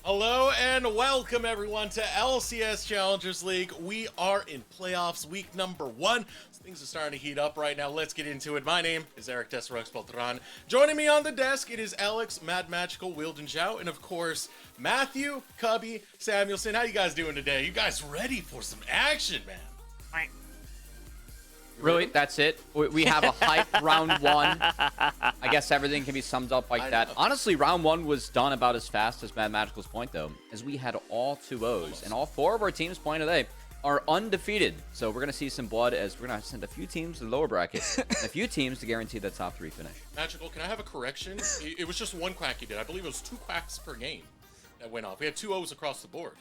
Hello and welcome everyone to LCS Challengers League. We are in playoffs week number 1. So things are starting to heat up right now. Let's get into it. My name is Eric Desrox Beltran. Joining me on the desk, it is Alex, Mad Magical, Wilden Zhao, and of course, Matthew, Cubby, Samuelson. How you guys doing today? You guys ready for some action, man? Really? That's it? We have a hype round one. I guess everything can be summed up like that. Honestly, round one was done about as fast as Mad Magical's point, though, as we had all 2-0s. And all 4 of our teams playing today are undefeated. So we're going to see some blood as we're going to send a few teams to the lower bracket and a few teams to guarantee the top 3 finish. Magical, can I have a correction? It was just 1 quack you did. I believe it was 2 quacks per game that went off. We had 2 O's across the board.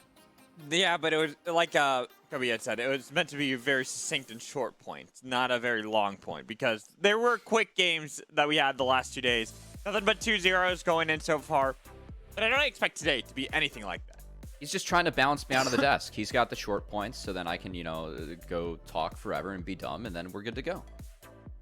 Yeah, but it was like Kobe had said, it was meant to be a very succinct and short point, not a very long point, because there were quick games that we had the last 2 days. Nothing but 2-0s going in so far, but I don't expect today to be anything like that. He's just trying to bounce me out of the desk. He's got the short points, so then I can, go talk forever and be dumb, and then we're good to go.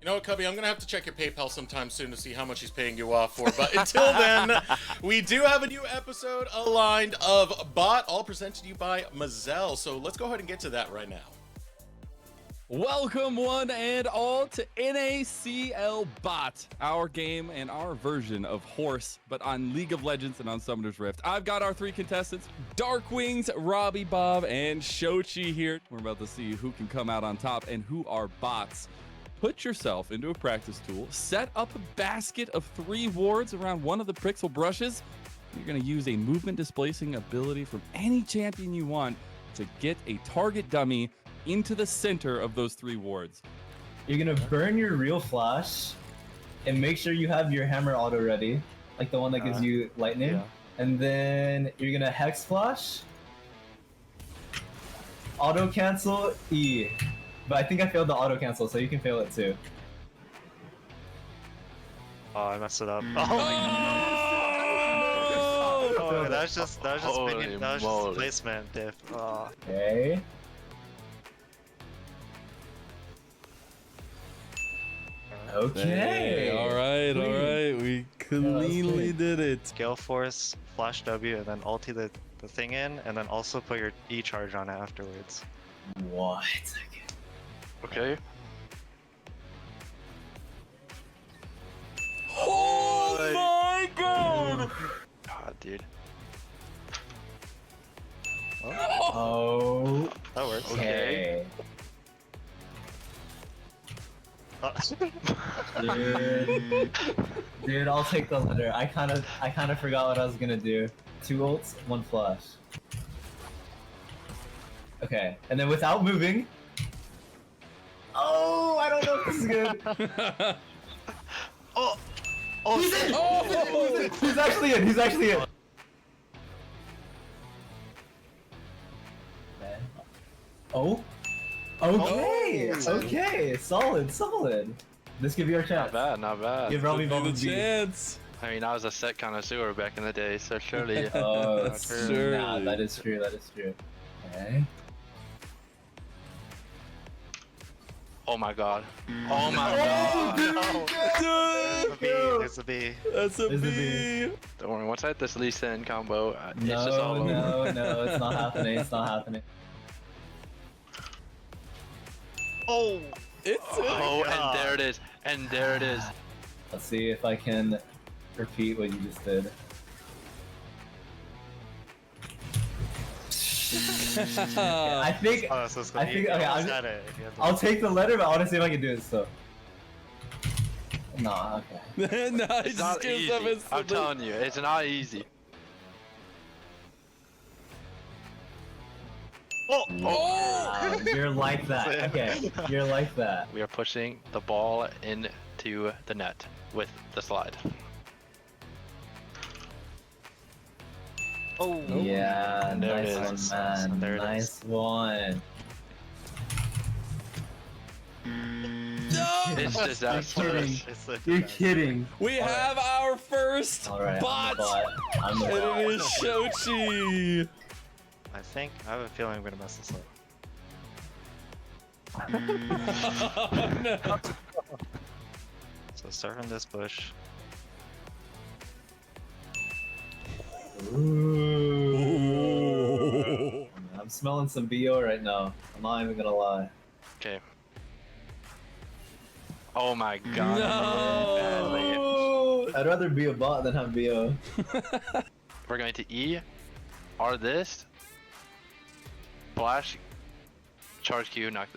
You know what, Cubby? I'm going to have to check your PayPal sometime soon to see how much he's paying you off for. But until then, we do have a new episode aligned of Bot, all presented to you by Mazel. So let's go ahead and get to that right now. Welcome one and all to NACL Bot, our game and our version of Horse, but on League of Legends and on Summoner's Rift. I've got our 3 contestants, Darkwings, Robbie Bob, and Shochi here. We're about to see who can come out on top and who are bots. Put yourself into a practice tool, set up a basket of 3 wards around one of the pixel brushes. You're going to use a movement displacing ability from any champion you want to get a target dummy into the center of those 3 wards. You're going to burn your real flash and make sure you have your hammer auto ready, like the one that gives you lightning. Yeah. And then you're going to hex flash, auto cancel E. But I think I failed the auto cancel, so you can fail it too. Oh, I messed it up. Oh, that was just placement diff. Oh. Okay. Okay. All right. We cleanly did it. Gale Force, Flash W, and then ulti the thing in, and then also put your E charge on it afterwards. What? Okay. Oh my god! God, dude. Oh. That works. Okay. Dude, I'll take the letter. I kind of forgot what I was gonna do. 2 ults, 1 flash. Okay, and then without moving. Oh, I don't know if this is good. He's in! He's actually in. He's actually in. Oh. Okay. Okay. Solid. This could be our chance. Not bad. Give Robbie Bob a chance. I mean, I was a set connoisseur back in the day, so surely. Oh, surely. Nah, that is true. Okay. Oh my god. Oh my god. There's a B. That's a There's a B. Don't worry, once I hit this Lee Sin combo, it's No, just all over. no, it's not happening. It's not happening. Oh! Oh, and there it is. And there it is. Let's see if I can repeat what you just did. I think. Oh, so it's I gonna think. be. Okay, I'll take the letter, but I want to see if I can do it. So. Nah. Okay. No, he It's just not gives easy. up I'm instantly. telling you, it's not easy. Wow, you're like that. Okay. You're like that. We are pushing the ball into the net with the slide. Oh! Yeah, And there it nice is. one, man. And there it Nice one. It's disastrous. You're kidding. We have our first Alright, bot. I'm the And bot. it is Shochi. I have a feeling I'm gonna mess this up. Oh, no. So start from this bush. Ooh. smelling some BO right now. I'm not even gonna lie. Okay. Oh my god. No! I'd rather be a bot than have BO. We're going to E, R this, flash, charge Q, knock,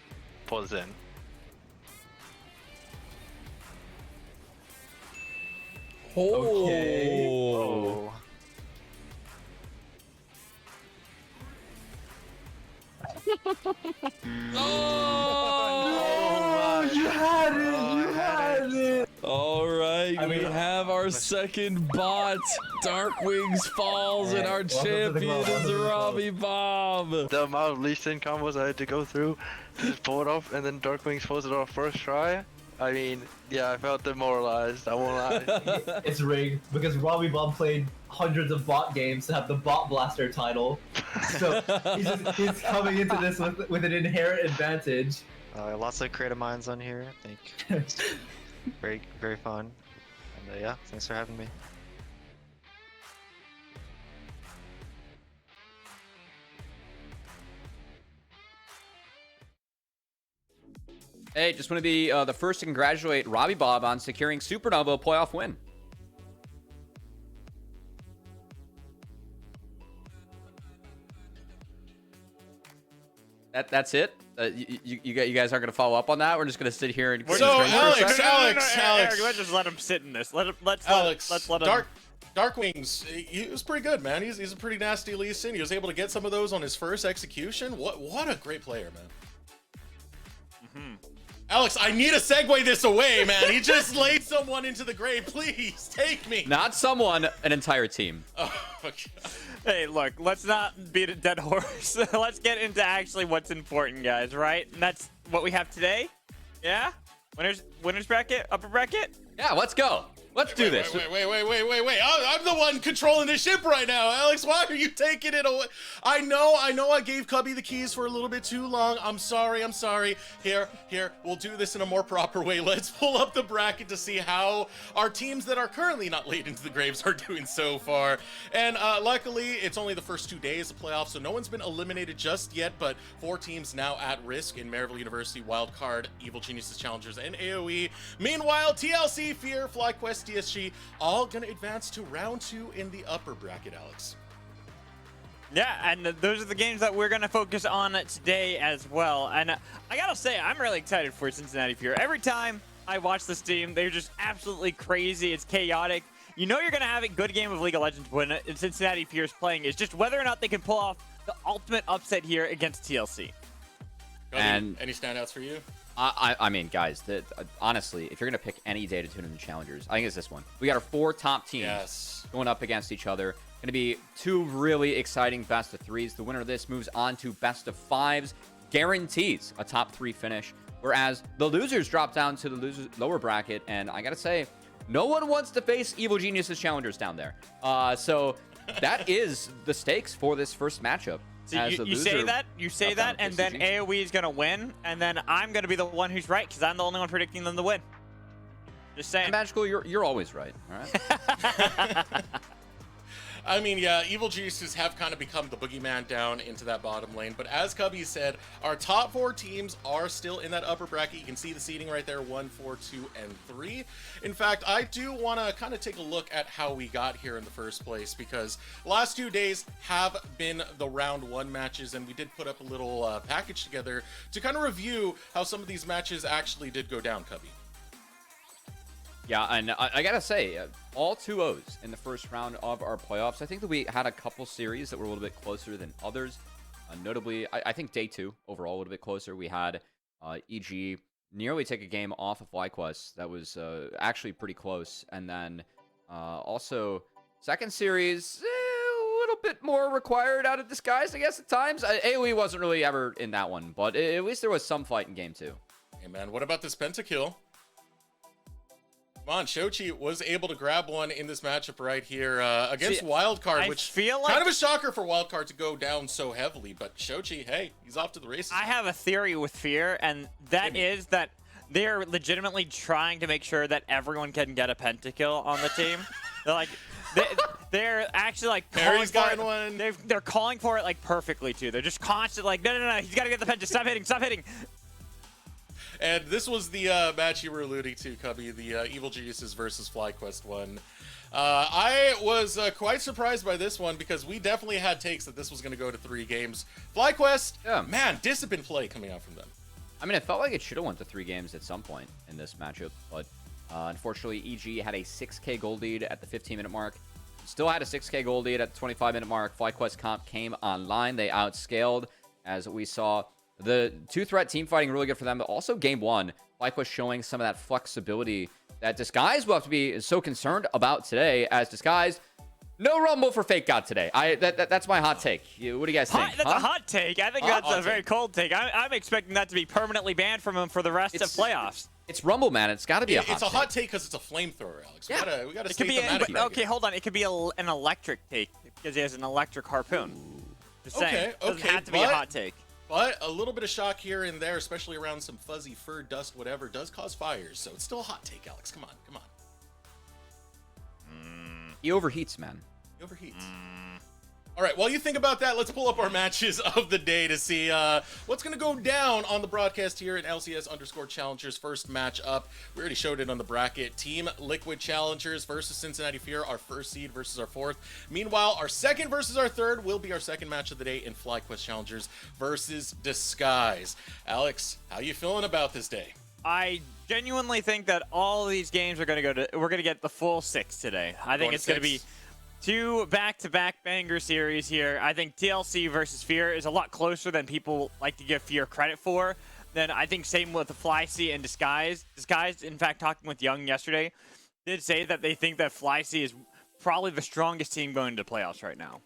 pull this in. Okay. Oh. Oh, you had it! You had it! All right, I mean, we have our second bot. Dark Wings falls, and our Welcome to the champion club, welcome is to the club. Robbie Bob. The amount of least in combos I had to go through to just pull it off, and then Darkwings pulls it off first try. I mean, yeah, I felt demoralized. I won't lie. It's rigged because Robbie Bob played hundreds of bot games to have the Bot Blaster title. So he's coming into this with an inherent advantage. Lots of creative minds on here. I think very, very fun. And yeah, thanks for having me. Hey, just want to be the first to congratulate Robbie Bob on securing Supernova playoff win. That's it. You guys aren't gonna follow up on that. We're just gonna sit here and. So Alex, Eric, let's just let him sit in this. Let's let him. Darkwings, he was pretty good, man. He's a pretty nasty Lee Sin. He was able to get some of those on his first execution. What a great player, man. Alex, I need to segue this away, man. He just laid someone into the grave. Please take me. Not someone, an entire team. Oh, okay. Hey, look, let's not beat a dead horse. Let's get into actually what's important, guys, right? And that's what we have today. Yeah? Winners bracket? Upper bracket? Yeah, let's go. Let's do this. Wait. I'm the one controlling this ship right now, Alex. Why are you taking it away? I know I gave Cubby the keys for a little bit too long. I'm sorry. Here, we'll do this in a more proper way. Let's pull up the bracket to see how our teams that are currently not laid into the graves are doing so far. And luckily, it's only the first 2 days of playoffs, so no one's been eliminated just yet, but 4 teams now at risk in Maryville University, Wildcard, Evil Geniuses Challengers, and AoE. Meanwhile, TLC, Fear, FlyQuest, DSG, all gonna advance to round 2 in the upper bracket, Alex. Yeah, and those are the games that we're going to focus on today as well. And I got to say, I'm really excited for Cincinnati Fear. Every time I watch this team, they're just absolutely crazy. It's chaotic. You know you're going to have a good game of League of Legends when Cincinnati Fear is playing. It's just whether or not they can pull off the ultimate upset here against TLC. And any standouts for you? I mean, guys, honestly, if you're going to pick any day to tune in the Challengers, I think it's this one. We got our 4 top teams going up against each other. Going to be 2 really exciting best of 3s. The winner of this moves on to best of 5s, guarantees a top 3 finish, whereas the losers drop down to the lower bracket. And I got to say, no one wants to face Evil Geniuses Challengers down there. So that is the stakes for this first matchup. So you say that, and then AoE is going to win, and then I'm going to be the one who's right, because I'm the only one predicting them to win. Just saying. Magical, you're always right, all right? I mean, yeah, Evil Geniuses have kind of become the boogeyman down into that bottom lane. But as Cubby said, our top 4 teams are still in that upper bracket. You can see the seeding right there, 1, 4, 2, and 3. In fact, I do want to kind of take a look at how we got here in the first place, because last 2 days have been the round 1 matches, and we did put up a little package together to kind of review how some of these matches actually did go down, Cubby. Yeah, and I gotta say, all 2-0s in the first round of our playoffs. I think that we had a couple series that were a little bit closer than others. Notably, I think day 2 overall a little bit closer. We had EG nearly take a game off of FlyQuest. That was actually pretty close. And then also, second series, a little bit more required out of disguise, I guess, at times. AoE wasn't really ever in that one, but at least there was some fight in game 2. Hey, man, what about this pentakill? Come on, Shochi was able to grab one in this matchup right here against Wildcard, which feel like kind of a shocker for Wildcard to go down so heavily. But Shochi, hey, he's off to the races. I have a theory with Fear, and that is that they're legitimately trying to make sure that everyone can get a pentakill on the team. They're like, They're actually like Perry's calling for got one. They're calling for it like perfectly too. They're just constant like, no, he's got to get the pen. Just stop hitting, stop hitting. And this was the match you were alluding to, Cubby, the Evil Geniuses versus FlyQuest one. I was quite surprised by this one because we definitely had takes that this was going to go to 3 games. FlyQuest, man, disciplined play coming out from them. I mean, it felt like it should have went to 3 games at some point in this matchup, but unfortunately, EG had a 6K gold lead at the 15-minute mark. Still had a 6K gold lead at the 25-minute mark. FlyQuest comp came online. They outscaled, as we saw. The 2-threat team fighting really good for them, but also game 1, FlyQuest showing some of that flexibility that Disguise will have to be so concerned about today, as Disguise, no rumble for Fake God today. That's my hot take. What do you guys think? That's a hot take. I think that's a very cold take. I'm expecting that to be permanently banned from him for the rest of playoffs. It's Rumble, man. It's got to be a hot take. It's a hot take because it's a flamethrower, Alex. Yeah. We gotta It could be okay, hold on. It could be an electric take because he has an electric harpoon. Just saying. It doesn't have to be a hot take. But a little bit of shock here and there, especially around some fuzzy fur, dust, whatever, does cause fires. So it's still a hot take, Alex. Come on, come on. He overheats, man. He overheats. All right, while you think about that, let's pull up our matches of the day to see what's going to go down on the broadcast here in LCS_Challengers first match up. We already showed it on the bracket. Team Liquid Challengers versus Cincinnati Fear, our first seed versus our fourth. Meanwhile, our second versus our third will be our second match of the day in FlyQuest Challengers versus Disguise. Alex, how you feeling about this day? I genuinely think that all of these games are going to go to. We're going to get the full 6 today. I think it's going to be 2 back-to-back banger series here. I think TLC versus Fear is a lot closer than people like to give Fear credit for. Then I think same with the FlyC and Disguise. Disguise, in fact, talking with Young yesterday, did say that they think that FlyC is probably the strongest team going into playoffs right now.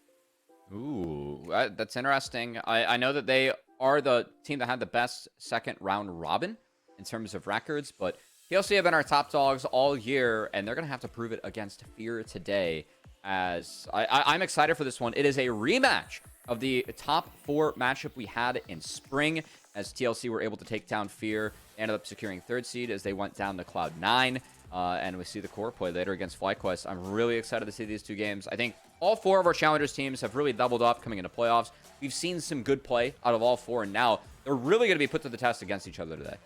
Ooh, that's interesting. I know that they are the team that had the best second round robin in terms of records, but TLC have been our top dogs all year, and they're going to have to prove it against Fear today. As I'm excited for this one. It is a rematch of the top 4 matchup we had in spring, as TLC were able to take down Fear. They ended up securing 3rd seed as they went down to Cloud9, and we see the core play later against FlyQuest. I'm really excited to see these 2 games. I think all 4 of our Challengers teams have really doubled up coming into playoffs. We've seen some good play out of all 4, and now they're really going to be put to the test against each other today.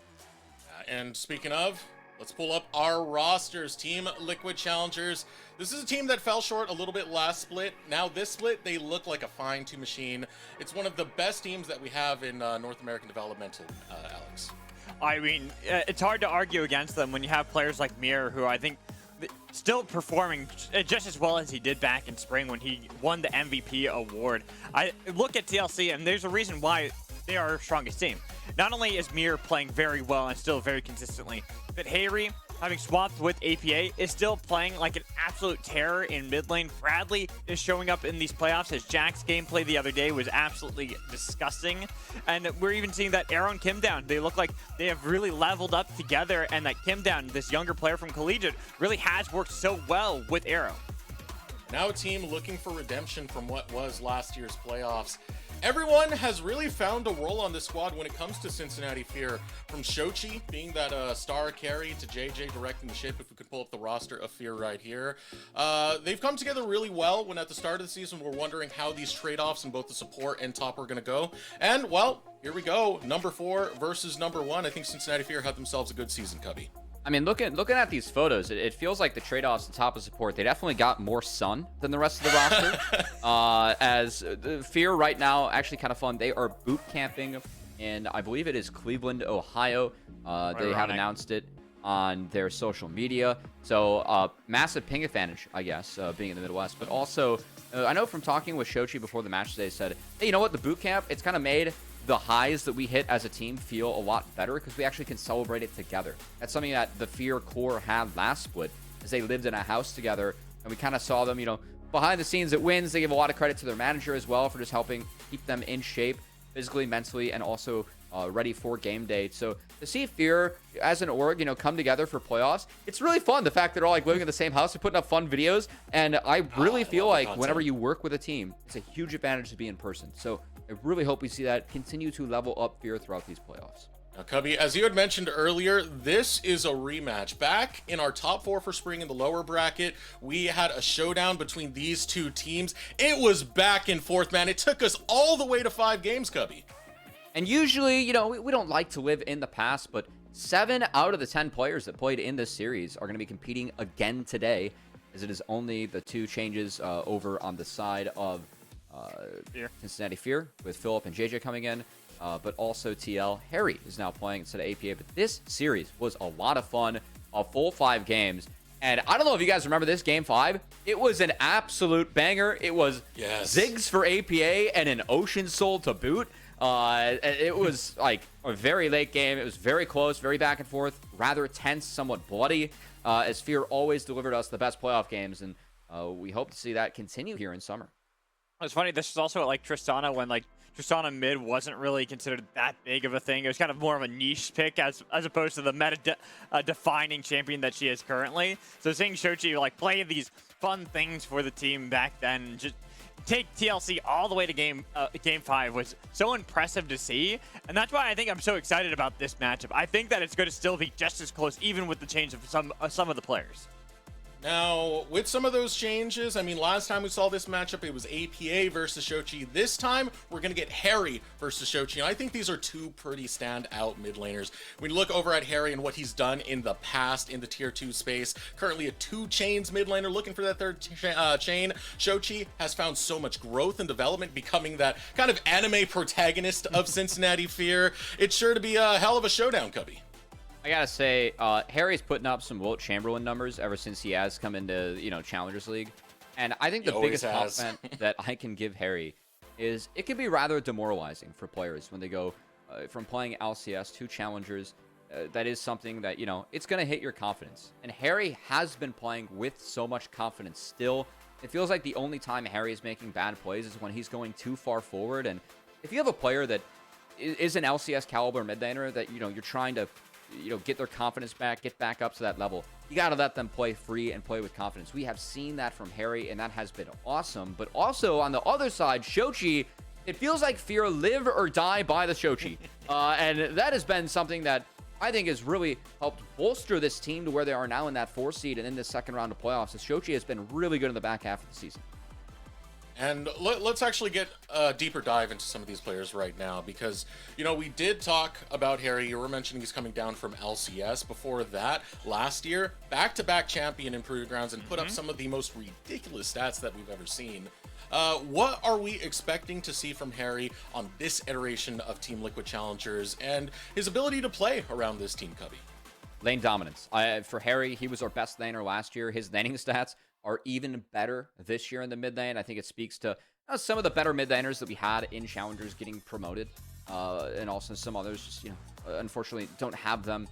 And speaking of, let's pull up our rosters. Team Liquid Challengers. This is a team that fell short a little bit last split. Now this split, they look like a fine-tuned machine. It's one of the best teams that we have in North American developmental, Alex. I mean, it's hard to argue against them when you have players like Mir, who I think still performing just as well as he did back in spring when he won the MVP award. I look at TLC, and there's a reason why they are our strongest team. Not only is Mir playing very well and still very consistently, but Hayri, having swapped with APA, is still playing like an absolute terror in mid lane. Bradley is showing up in these playoffs, as Jack's gameplay the other day was absolutely disgusting. And we're even seeing that Arrow and Kim Down, they look like they have really leveled up together, and that Kim Down, this younger player from Collegiate, really has worked so well with Arrow. Now a team looking for redemption from what was last year's playoffs. Everyone has really found a role on this squad when it comes to Cincinnati Fear. From Shochi being that star carry to JJ directing the ship, if we could pull up the roster of Fear right here. They've come together really well when at the start of the season we're wondering how these trade-offs in both the support and top are going to go. And, well, here we go. Number 4 versus number 1. I think Cincinnati Fear had themselves a good season, Cubby. I mean, looking at these photos, it feels like the trade-offs at top of support, they definitely got more sun than the rest of the roster. As the Fear right now, actually kind of fun. They are boot camping in, I believe it is Cleveland, Ohio. They have announced it on their social media. So massive ping advantage, I guess, being in the Midwest. But also, I know from talking with Shochi before the match today, said, hey, you know what? The boot camp, it's kind of made the highs that we hit as a team feel a lot better because we actually can celebrate it together. That's something that the Fear core had last split, as they lived in a house together, and we kind of saw them, you know, behind the scenes at wins. They give a lot of credit to their manager as well for just helping keep them in shape physically, mentally, and also ready for game day. So to see Fear as an org, you know, come together for playoffs, it's really fun. The fact that they're all like living in the same house and putting up fun videos, and I really feel like whenever you work with a team, it's a huge advantage to be in person. So I really hope we see that continue to level up Fear throughout these playoffs. Now, Cubby, as you had mentioned earlier, this is a rematch. Back in our top 4 for spring in the lower bracket, we had a showdown between these two teams. It was back and forth, man. It took us all the way to 5 games, Cubby. And usually, you know, we don't like to live in the past, but 7 out of the 10 players that played in this series are going to be competing again today, as it is only the 2 changes over on the side of Cincinnati Fear, with Philip and JJ coming in. But also TL. Harry is now playing instead of APA. But this series was a lot of fun, a full 5 games. And I don't know if you guys remember this game 5. It was an absolute banger. It was Ziggs for APA and an Ocean Soul to boot. It was like a very late game. It was very close, very back and forth, rather tense, somewhat bloody, as Fear always delivered us the best playoff games. And we hope to see that continue here in summer. It's funny, this is also like Tristana, when like Tristana mid wasn't really considered that big of a thing. It was kind of more of a niche pick as opposed to the meta defining champion that she is currently. So seeing Shochi like play these fun things for the team back then, just take TLC all the way to game 5 was so impressive to see. And that's why I think I'm so excited about this matchup. I think that it's going to still be just as close, even with the change of some of the players. Now, with some of those changes, I mean, last time we saw this matchup, it was APA versus Shochi. This time, we're going to get Harry versus Shochi. And I think these are 2 pretty standout mid laners. When you look over at Harry and what he's done in the past in the tier 2 space, currently a 2 chains mid laner looking for that 3rd chain. Shochi has found so much growth and development, becoming that kind of anime protagonist of Cincinnati Fear. It's sure to be a hell of a showdown, Cubby. I gotta say, Harry's putting up some Wilt Chamberlain numbers ever since he has come into, Challengers League. And I think the biggest compliment that I can give Harry is it can be rather demoralizing for players when they go from playing LCS to Challengers. That is something that, it's going to hit your confidence. And Harry has been playing with so much confidence still. It feels like the only time Harry is making bad plays is when he's going too far forward. And if you have a player that is an LCS caliber mid laner that, you're trying to get their confidence back, get back up to that level, you got to let them play free and play with confidence. We have seen that from Harry, and that has been awesome. But also, on the other side, Shochi, it feels like Fear live or die by the Shochi. And that has been something that I think has really helped bolster this team to where they are now in that 4 seed and in this second round of playoffs. As Shochi has been really good in the back half of the season. And let's actually get a deeper dive into some of these players right now, because, we did talk about Harry. You were mentioning he's coming down from LCS. Before that, last year, back-to-back champion in Proving Grounds and put up some of the most ridiculous stats that we've ever seen. What are we expecting to see from Harry on this iteration of Team Liquid Challengers and his ability to play around this team, Cubby? Lane dominance. For Harry, he was our best laner last year. His laning stats are even better this year in the mid lane. I think it speaks to some of the better mid laners that we had in Challengers getting promoted, and also some others just, unfortunately don't have them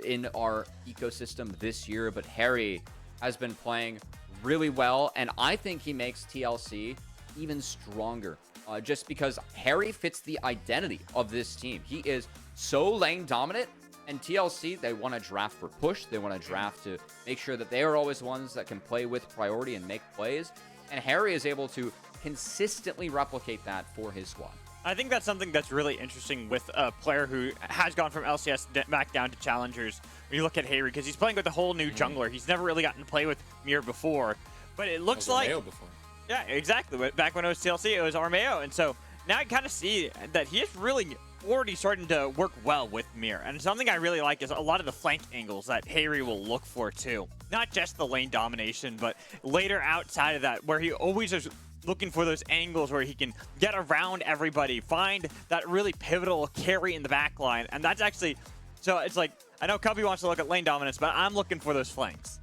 in our ecosystem this year. But Harry has been playing really well, and I think he makes TLC even stronger, just because Harry fits the identity of this team. He is so lane dominant. And TLC, they want to draft for push. They want to draft to make sure that they are always the ones that can play with priority and make plays. And Harry is able to consistently replicate that for his squad. I think that's something that's really interesting with a player who has gone from LCS back down to Challengers. When you look at Harry, because he's playing with a whole new jungler. He's never really gotten to play with Mir before. But it looks like... before. Yeah, exactly. Back when it was TLC, it was Armeo. And so now I kind of see that he is really already starting to work well with Mir. And something I really like is a lot of the flank angles that Harry will look for too. Not just the lane domination, but later outside of that, where he always is looking for those angles where he can get around everybody, find that really pivotal carry in the back line. And that's actually, so it's like, I know Cubby wants to look at lane dominance, but I'm looking for those flanks.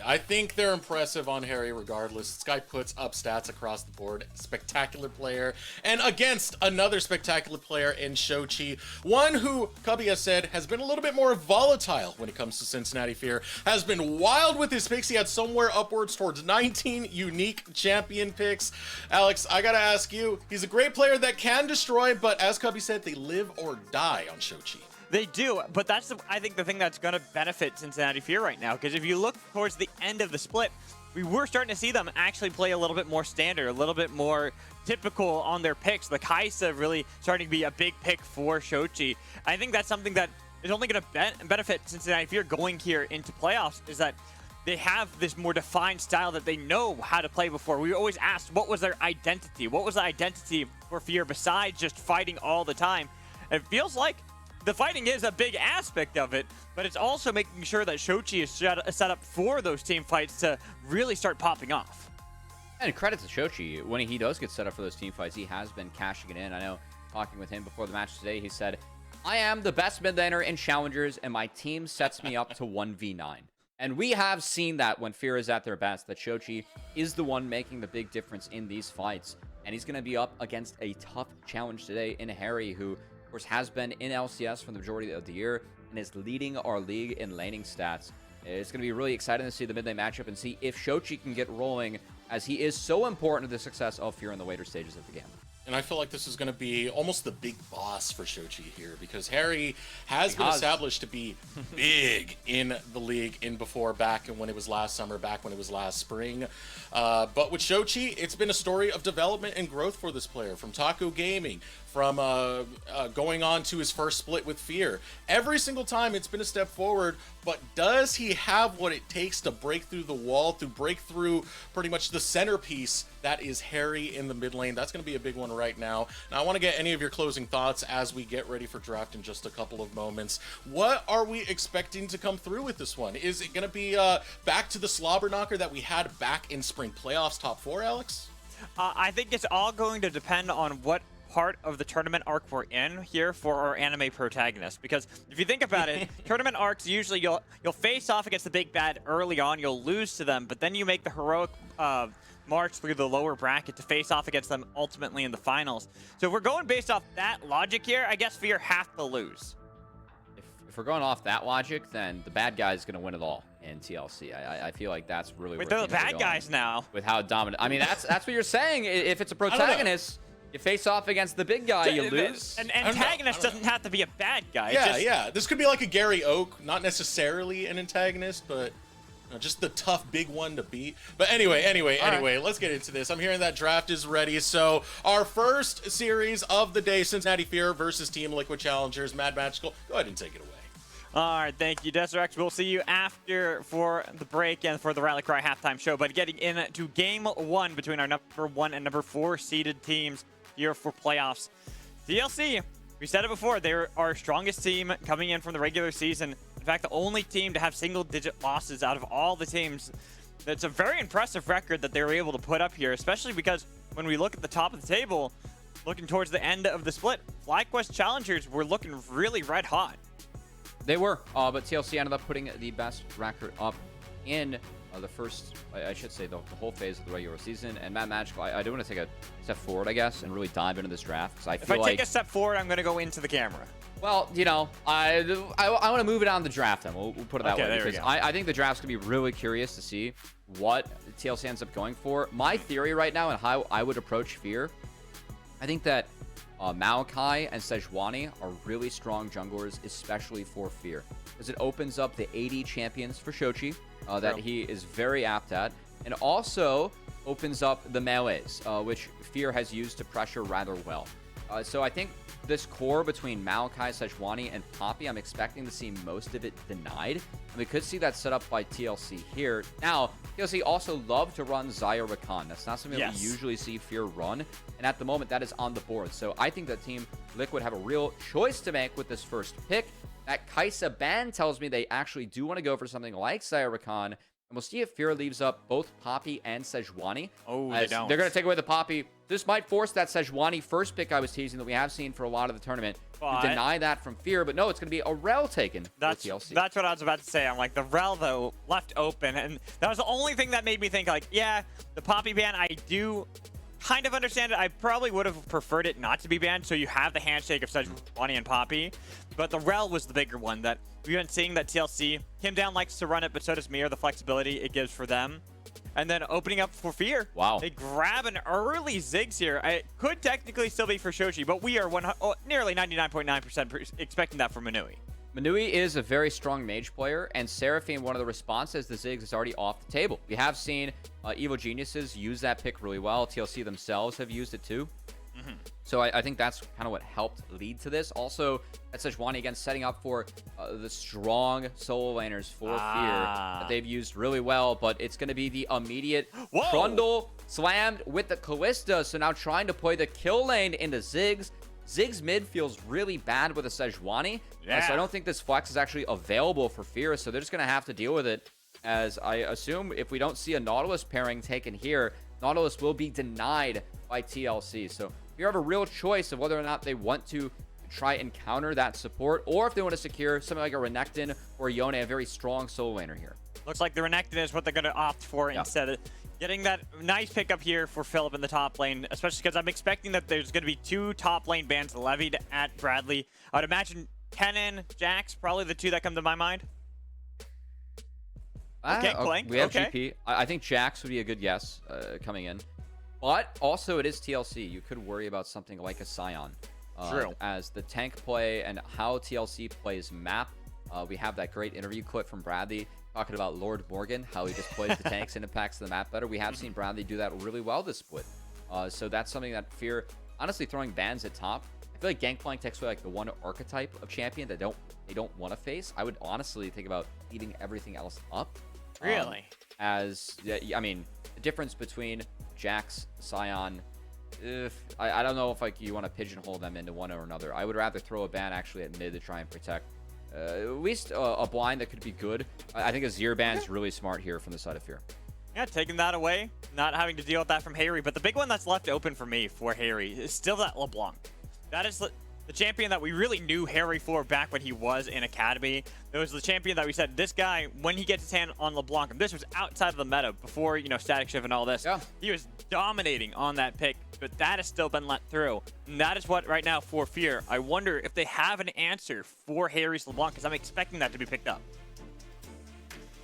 I think they're impressive on Harry regardless. This guy puts up stats across the board. Spectacular player. And against another spectacular player in Shochi. One who, Cubby has said, has been a little bit more volatile when it comes to Cincinnati Fear. Has been wild with his picks. He had somewhere upwards towards 19 unique champion picks. Alex, I gotta ask you, he's a great player that can destroy, but as Cubby said, they live or die on Shochi. They do, but that's, I think, the thing that's going to benefit Cincinnati Fear right now, because if you look towards the end of the split, we were starting to see them actually play a little bit more standard, a little bit more typical on their picks. The Kaisa really starting to be a big pick for Shochi. I think that's something that is only going to benefit Cincinnati Fear going here into playoffs, is that they have this more defined style that they know how to play before. We always asked, what was their identity? What was the identity for Fear besides just fighting all the time? And it feels like the fighting is a big aspect of it, but it's also making sure that Shochi is set up for those team fights to really start popping off. And credit to Shochi. When he does get set up for those team fights, he has been cashing it in. I know, talking with him before the match today, he said, I am the best mid laner in Challengers, and my team sets me up to 1v9. And we have seen that when Fear is at their best, that Shochi is the one making the big difference in these fights. And he's going to be up against a tough challenge today in Harry, who, of course, has been in LCS for the majority of the year and is leading our league in laning stats. It's going to be really exciting to see the mid-lane matchup and see if Shochi can get rolling, as he is so important to the success of Fear in the later stages of the game. And I feel like this is going to be almost the big boss for Shochi here, because Harry has been established to be big in the league back when it was last summer, back when it was last spring. But with Shochi, it's been a story of development and growth for this player, from Taco Gaming, from going on to his first split with Fear. Every single time it's been a step forward, but does he have what it takes to break through the wall, to break through pretty much the centerpiece that is Harry in the mid lane? That's going to be a big one right now. Now, I want to get any of your closing thoughts as we get ready for draft in just a couple of moments. What are we expecting to come through with this one? Is it going to be back to the slobber knocker that we had back in spring playoffs top 4, Alex? I think it's all going to depend on what part of the tournament arc we're in here for our anime protagonist, because if you think about it, tournament arcs, usually you'll face off against the big bad early on, you'll lose to them, but then you make the heroic march through the lower bracket to face off against them ultimately in the finals. So if we're going based off that logic here, I guess Fear have to lose. If we're going off that logic, then the bad guy is going to win it all in TLC. I feel like that's really where they're the bad guys now. With how dominant. I mean, that's what you're saying. If it's a protagonist, you face off against the big guy, you lose. An antagonist doesn't have to be a bad guy. Yeah. This could be like a Gary Oak, not necessarily an antagonist, but just the tough big one to beat. But anyway, let's get into this. I'm hearing that draft is ready. So our first series of the day, Cincinnati Fear versus Team Liquid Challengers. Mad Magical, go ahead and take it away. All right, thank you, Desrex. We'll see you after for the break and for the Rally Cry halftime show. But getting into game 1 between our number 1 and number 4 seeded teams here for playoffs. TLC, we said it before, they're our strongest team coming in from the regular season. In fact, the only team to have single-digit losses out of all the teams. That's a very impressive record that they were able to put up here, especially because when we look at the top of the table, looking towards the end of the split, FlyQuest Challengers were looking really red hot. They were, but TLC ended up putting the best record up in the first, I should say, the whole phase of the regular season. And Mad Magical, I do want to take a step forward, I guess, and really dive into this draft, because I feel like... If I take a step forward, I'm going to go into the camera. Well, you know, I want to move it on the draft, then. We'll put it that way, because I think the draft's going to be really curious to see what TLC ends up going for. My theory right now and how I would approach Fear, I think that Maokai and Sejuani are really strong junglers, especially for Fear, because it opens up the AD champions for Shochi that he is very apt at, and also opens up the melees, which Fear has used to pressure rather well. So I think this core between Maokai, Sejuani, and Poppy, I'm expecting to see most of it denied. And we could see that set up by TLC here. Now, TLC also love to run Zaya Rakan. That's not something that we usually see Fear run. And at the moment, that is on the board. So I think that Team Liquid have a real choice to make with this first pick. That Kaisa ban tells me they actually do want to go for something like Zaya Rakan. And we'll see if Fear leaves up both Poppy and Sejuani. Oh, they don't. They're going to take away the Poppy. This might force that Sejuani first pick I was teasing that we have seen for a lot of the tournament to deny that from Fear. But no, it's going to be a Rel taken for TLC. That's what I was about to say. I'm like, the Rel, though, left open. And that was the only thing that made me think, like, yeah, the Poppy ban, I do kind of understand it. I probably would have preferred it not to be banned, so you have the handshake of Sejuani and Poppy. but the rel was the bigger one that we've been seeing. That TLC Kim Down likes to run it, but so does Mir, the flexibility it gives for them. And then opening up for Fear. Wow. They grab an early Ziggs here. It could technically still be for Shochi, but we are nearly 99.9% expecting that from Manui. Manui is a very strong mage player, and Seraphine, one of the responses, the Ziggs is already off the table. We have seen Evil Geniuses use that pick really well. TLC themselves have used it too. So I think that's kind of what helped lead to this. Also, at Sejuani, again, setting up for the strong solo laners for Fear that they've used really well, but it's going to be the immediate Trundle slammed with the Callista. So now trying to play the kill lane into Ziggs. Ziggs mid feels really bad with a Sejuani. So I don't think this flex is actually available for Fear, so they're just going to have to deal with it. As I assume if we don't see a Nautilus pairing taken here, Nautilus will be denied by TLC. So you have a real choice of whether or not they want to try and counter that support, or if they want to secure something like a Renekton or Yone, a very strong solo laner here. Looks like the Renekton is what they're going to opt for instead of getting that nice pickup here for Philip in the top lane, especially because I'm expecting that there's going to be 2 top lane bans levied at Bradley. I would imagine Kennen, Jax, probably the 2 that come to my mind. Okay, Clank. We have GP. I think Jax would be a good guess coming in. But also, it is TLC. You could worry about something like a Scion. True. As the tank play and how TLC plays map. We have that great interview clip from Bradley talking about Lord Morgan, how he just plays the tanks and impacts the map better. We have seen Bradley do that really well this split. So that's something that Fear, honestly, throwing bans at top. I feel like Gangplank takes away like the one archetype of champion that they don't want to face. I would honestly think about leaving everything else up. Really? I mean, the difference between Jax, Scion, I don't know if like you want to pigeonhole them into one or another. I would rather throw a ban actually at mid to try and protect at least a blind that could be good. I think a Zir ban is really smart here from the side of Fear. Yeah, taking that away, not having to deal with that from Harry. But the big one that's left open for me for Harry is still that LeBlanc. That is the champion that we really knew Harry for back when he was in Academy. It was the champion that we said, this guy, when he gets his hand on LeBlanc, and this was outside of the meta before, you know, Static Shift and all this, he was dominating on that pick, but that has still been let through. And that is what, right now, for Fear, I wonder if they have an answer for Harry's LeBlanc, because I'm expecting that to be picked up.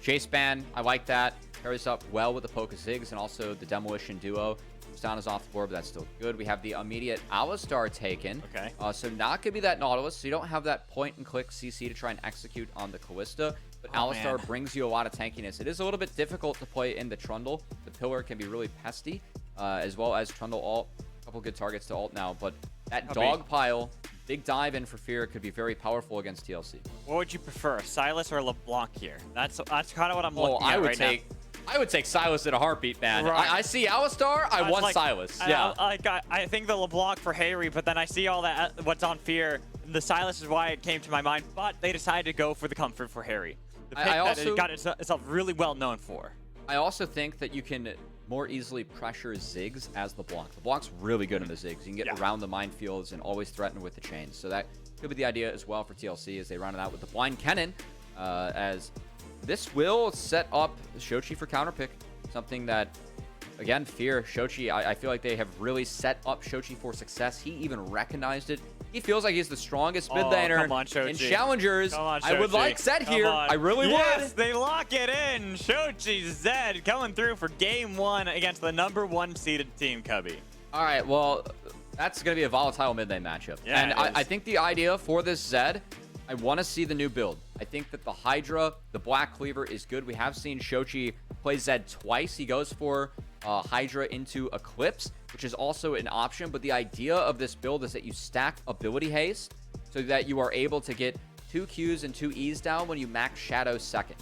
Chase ban, I like that. Carries up well with the poke of Ziggs and also the Demolition duo. Down is off the board, but that's still good. We have the immediate Alistar taken. Okay. So not going to be that Nautilus, so you don't have that point-and-click CC to try and execute on the Callista, but Alistar brings you a lot of tankiness. It is a little bit difficult to play in the Trundle. The Pillar can be really pesty, as well as Trundle ult. A couple good targets to ult now, but that dog pile, big dive in for Fear could be very powerful against TLC. What would you prefer, Silas or LeBlanc here? That's kind of what I'm looking at right now. I would take Silas in a heartbeat, man. Right. I see Alistar, I want Silas. I think the LeBlanc for Harry, but then I see all that what's on Fear. The Silas is why it came to my mind, but they decided to go for the comfort for Harry. The pick that it got itself really well known for. I also think that you can more easily pressure Ziggs as LeBlanc. LeBlanc's really good in the Ziggs. You can get around the minefields and always threaten with the chains. So that could be the idea as well for TLC as they round it out with the blind Kennen, as this will set up Shochi for counter pick. Something that, again, Fear, Shochi, I feel like they have really set up Shochi for success. He even recognized it. He feels like he's the strongest mid laner in Challengers. I would like Zed here. I really would. Yes, they lock it in. Shochi Zed coming through for game 1 against the #1 seeded team, Cubby. All right, well, that's going to be a volatile mid lane matchup. Yeah, and I think the idea for this Zed, I want to see the new build. I think that the Hydra, the Black Cleaver is good. We have seen Shochi play Zed twice. He goes for Hydra into Eclipse, which is also an option. But the idea of this build is that you stack ability haste so that you are able to get 2 Qs and 2 Es down when you max Shadow second.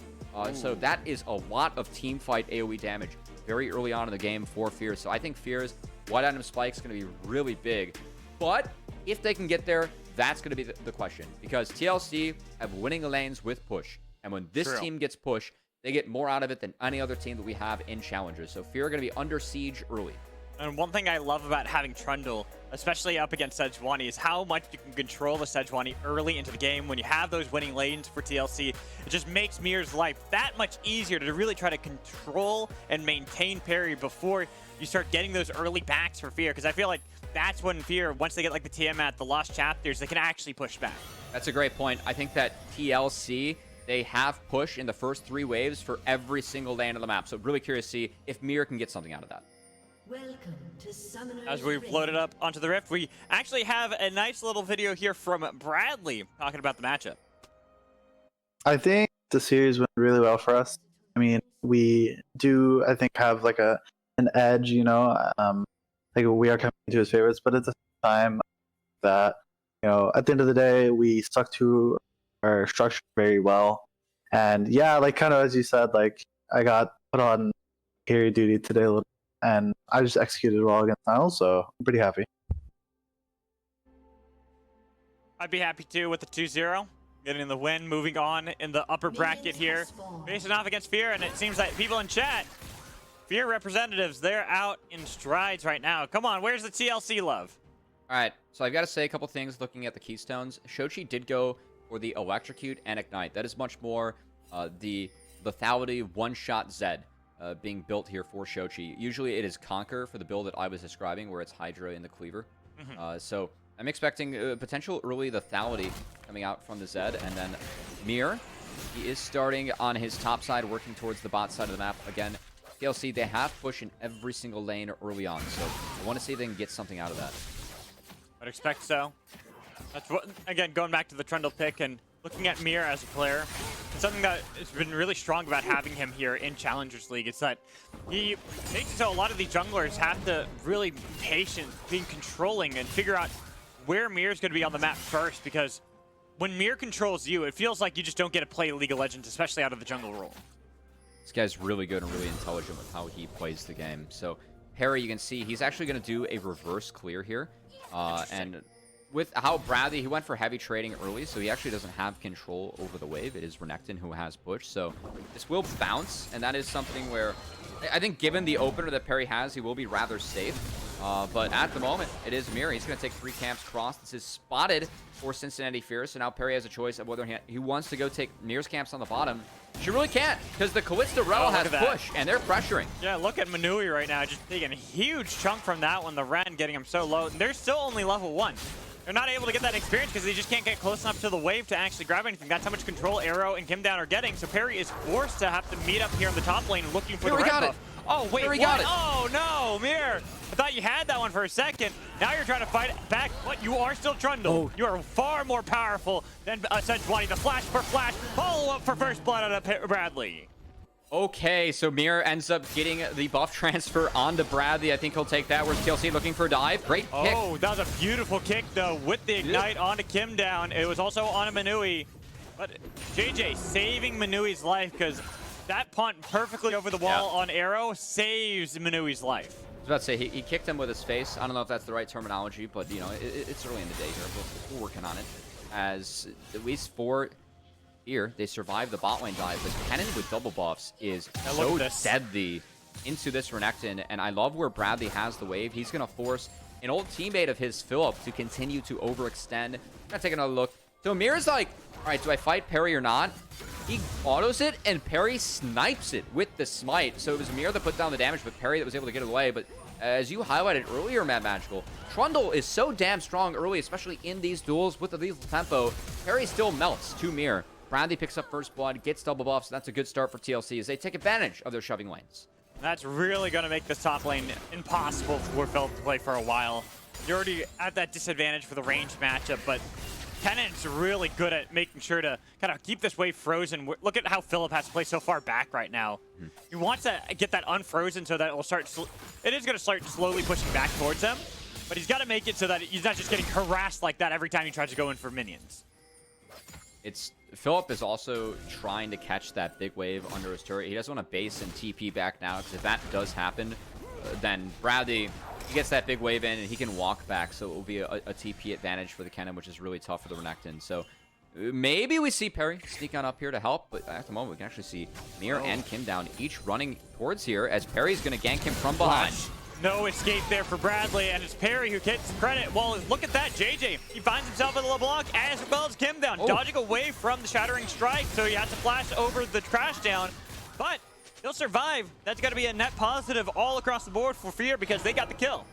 So that is a lot of team fight AoE damage very early on in the game for Fear. So I think Fear's White Item Spike is going to be really big. But if they can get there, that's going to be the question, because TLC have winning lanes with push. And when this team gets push, they get more out of it than any other team that we have in Challengers. So Fear are going to be under siege early. And one thing I love about having Trundle, especially up against Sejuani, is how much you can control the Sejuani early into the game. When you have those winning lanes for TLC, it just makes Mir's life that much easier to really try to control and maintain parry before you start getting those early backs for Fear. Because I feel like that's when Fear, once they get like the Tiamat, the Lost Chapters, they can actually push back. That's a great point. I think that TLC, they have push in the first 3 waves for every single lane of the map. So really curious to see if Mir can get something out of that. Welcome to Summoner's As we've Rift. loaded up onto the Rift, we actually have a nice little video here from Bradley talking about the matchup. I think the series went really well for us. I mean, we do, I think, have like an edge, you know, like we are coming to his favorites, but at the same time that, you know, at the end of the day, we stuck to our structure very well. And yeah, like kind of as you said, like I got put on carry duty today a little, and I just executed well against Niles, so I'm pretty happy. I'd be happy too with the 2-0. Getting the win, moving on in the upper bracket here. Facing off against Fear, and it seems like people in chat, Fear representatives, they're out in strides right now. Come on, where's the TLC love? All right, so I've got to say a couple things looking at the Keystones. Shochi did go for the Electrocute and Ignite. That is much more the lethality one-shot Zed being built here for Shochi. Usually it is Conquer for the build that I was describing, where it's Hydra in the Cleaver. So I'm expecting potential early lethality coming out from the Zed. And then Mir, he is starting on his top side, working towards the bot side of the map. Again, TLC, they have push in every single lane early on. So I want to see if they can get something out of that. I'd expect so. That's what, again, going back to the Trundle pick and looking at Mir as a player, it's something that has been really strong about having him here in Challengers League. It's that he makes it so a lot of these junglers have to really be patient, being controlling, and figure out where Mir's going to be on the map first, because when Mir controls you, it feels like you just don't get to play League of Legends, especially out of the jungle role. This guy's really good and really intelligent with how he plays the game. So Perry, you can see he's actually going to do a reverse clear here. And with how Bradley, he went for heavy trading early, so he actually doesn't have control over the wave. It is Renekton who has push, so this will bounce, and that is something where I think given the opener that Perry has, he will be rather safe. But at the moment, it is Mir. He's going to take 3 camps cross. This is spotted for Cincinnati Fierce, so now Perry has a choice of whether he wants to go take Mir's camps on the bottom. She really can't, because the Kalista Rel has push, and they're pressuring. Yeah, look at Manui right now, just taking a huge chunk from that one. The Ren getting him so low. They're still only level 1. They're not able to get that experience because they just can't get close enough to the wave to actually grab anything. That's how much control Arrow and Kim Down are getting. So Perry is forced to have to meet up here in the top lane looking for the red buff. Oh, wait, what? Oh, no, Mir. I thought you had that one for a second. Now you're trying to fight it back. What? You are still Trundle. Oh. You are far more powerful than Senjuani. The flash for flash. Follow up for first blood out of Bradley. Okay, so Mir ends up getting the buff transfer onto Bradley. I think he'll take that. Where's TLC looking for a dive? Great kick. Oh, that was a beautiful kick, though, with the Ignite onto Kim Down. It was also on a Manui. But JJ saving Manui's life, because that punt perfectly over the wall on Arrow saves Manui's life. I was about to say, he kicked him with his face. I don't know if that's the right terminology, but, you know, it's early in the day here. We're working on it. As at least 4... here, they survive the bot lane dive, but Kennen with double buffs is so deadly into this Renekton, and I love where Bradley has the wave. He's going to force an old teammate of his, Philip, to continue to overextend. I'm going to take another look. So Mir's like, all right, do I fight Perry or not? He autos it, and Perry snipes it with the smite. So it was Mir that put down the damage, but Perry that was able to get it away. But as you highlighted earlier, Mad Magical, Trundle is so damn strong early, especially in these duels with the lethal tempo. Perry still melts to Mir. Bradley picks up first blood, gets double buffs. That's a good start for TLC as they take advantage of their shoving lanes. That's really going to make this top lane impossible for Philip to play for a while. You're already at that disadvantage for the range matchup, but Kennen's really good at making sure to kind of keep this wave frozen. Look at how Philip has to play so far back right now. He wants to get that unfrozen so that it will start. It is going to start slowly pushing back towards him, but he's got to make it so that he's not just getting harassed like that every time he tries to go in for minions. Philip is also trying to catch that big wave under his turret. He doesn't want to base and TP back now, because if that does happen, then Bradley, he gets that big wave in and he can walk back, so it will be a TP advantage for the Kennen, which is really tough for the Renekton. So maybe we see Perry sneak on up here to help, but at the moment we can actually see Mir and Kim Down each running towards here as Perry's going to gank him from behind. No escape there for Bradley, and it's Perry who gets credit. Well, look at that, JJ. He finds himself in a block as well as Kim Down, dodging away from the Shattering Strike, so he has to flash over the Crash Down, but he'll survive. That's got to be a net positive all across the board for Fear because they got the kill.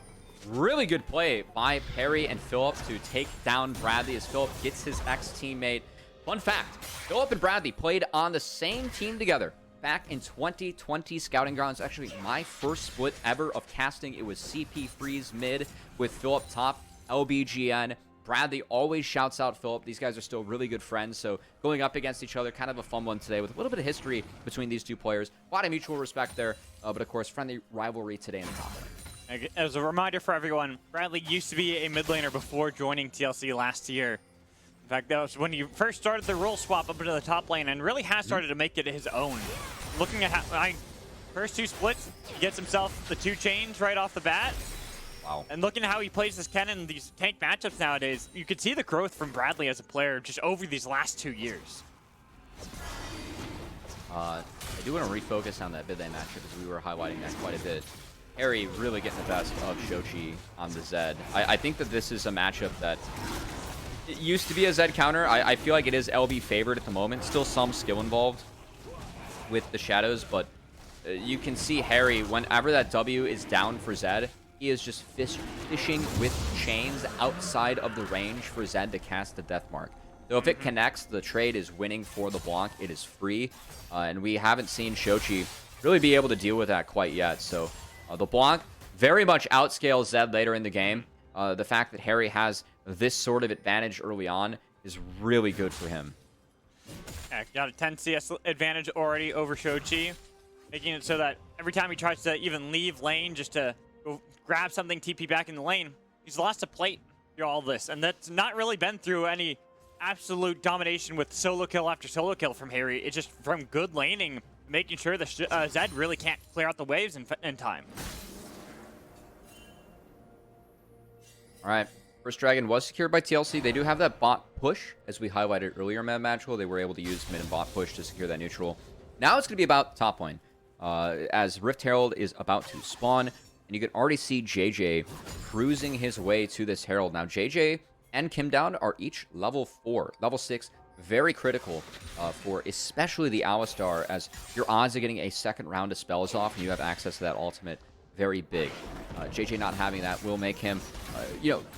Really good play by Perry and Philip to take down Bradley as Philip gets his ex-teammate. Fun fact, Philip and Bradley played on the same team together back in 2020 Scouting Grounds. Actually, my first split ever of casting. It was CP Freeze mid with Philip top, LBGN. Bradley always shouts out Philip. These guys are still really good friends, so going up against each other, kind of a fun one today with a little bit of history between these two players. A lot of mutual respect there, but of course, friendly rivalry today in the top lane. As a reminder for everyone, Bradley used to be a mid laner before joining TLC last year. In fact, that was when he first started the role swap up into the top lane and really has started to make it his own. Looking at how, first 2 splits, he gets himself the 2 chains right off the bat. Wow. And looking at how he plays this Kennen in these tank matchups nowadays, you can see the growth from Bradley as a player just over these last 2 years. I do want to refocus on that mid lane matchup because we were highlighting that quite a bit. Harry really getting the best of Shochi on the Zed. I think that this is a matchup that it used to be a Zed counter. I feel like it is LB favored at the moment. Still some skill involved with the shadows, but you can see Harry, whenever that W is down for Zed, he is just fishing with chains outside of the range for Zed to cast the Death Mark. So if it connects, the trade is winning for the Blanc. It is free, and we haven't seen Shochi really be able to deal with that quite yet. So the Blanc very much outscales Zed later in the game. The fact that Harry has this sort of advantage early on is really good for him. Yeah, got a 10 CS advantage already over Shochi, making it so that every time he tries to even leave lane just to go grab something, TP back in the lane, he's lost a plate through all this. And that's not really been through any absolute domination with solo kill after solo kill from Harry. It's just from good laning, making sure the Zed really can't clear out the waves in time. All right. First Dragon was secured by TLC. They do have that bot push, as we highlighted earlier in Mad Matchwell. They were able to use mid and bot push to secure that neutral. Now it's going to be about top lane, as Rift Herald is about to spawn, and you can already see JJ cruising his way to this Herald. Now, JJ and Kim Down are each level 4. Level 6, very critical for especially the Alistar, as your odds of getting a second round of spells off and you have access to that ultimate, very big. JJ not having that will make him,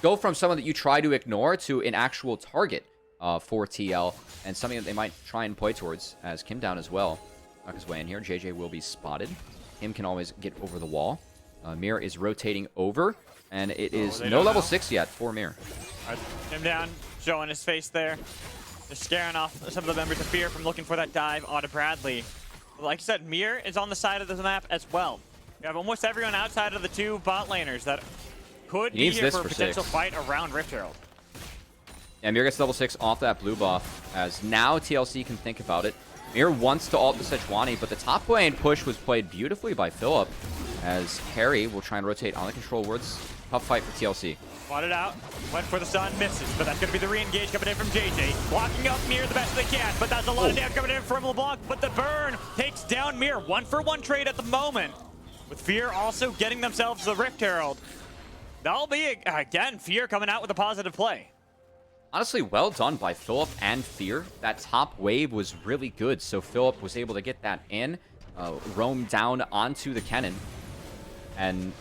go from someone that you try to ignore to an actual target for TL, and something that they might try and play towards, as Kim Down as well. Knock his way in here. JJ will be spotted. Kim can always get over the wall. Mir is rotating over, and it is no level 6 yet for Mir. Kim Down, showing his face there. Just scaring off some of the members of Fear from looking for that dive onto Bradley. But like I said, Mir is on the side of the map as well. We have almost everyone outside of the 2 bot laners that could be here for a potential fight around Rift Herald. Yeah, Mir gets level 6 off that blue buff, as now TLC can think about it. Mir wants to ult the Sejuani, but the top lane push was played beautifully by Philip, as Harry will try and rotate on the control wards. Tough fight for TLC. Fought it out, went for the stun, misses, but that's going to be the re-engage coming in from JJ. Blocking up Mir the best they can, but that's a lot of damage coming in from LeBlanc, but the burn takes down Mir. 1-for-1 trade at the moment, with Fear also getting themselves the Rift Herald. That'll be, again, Fear coming out with a positive play. Honestly, well done by Philip and Fear. That top wave was really good, so Philip was able to get that in, roam down onto the Kennen, and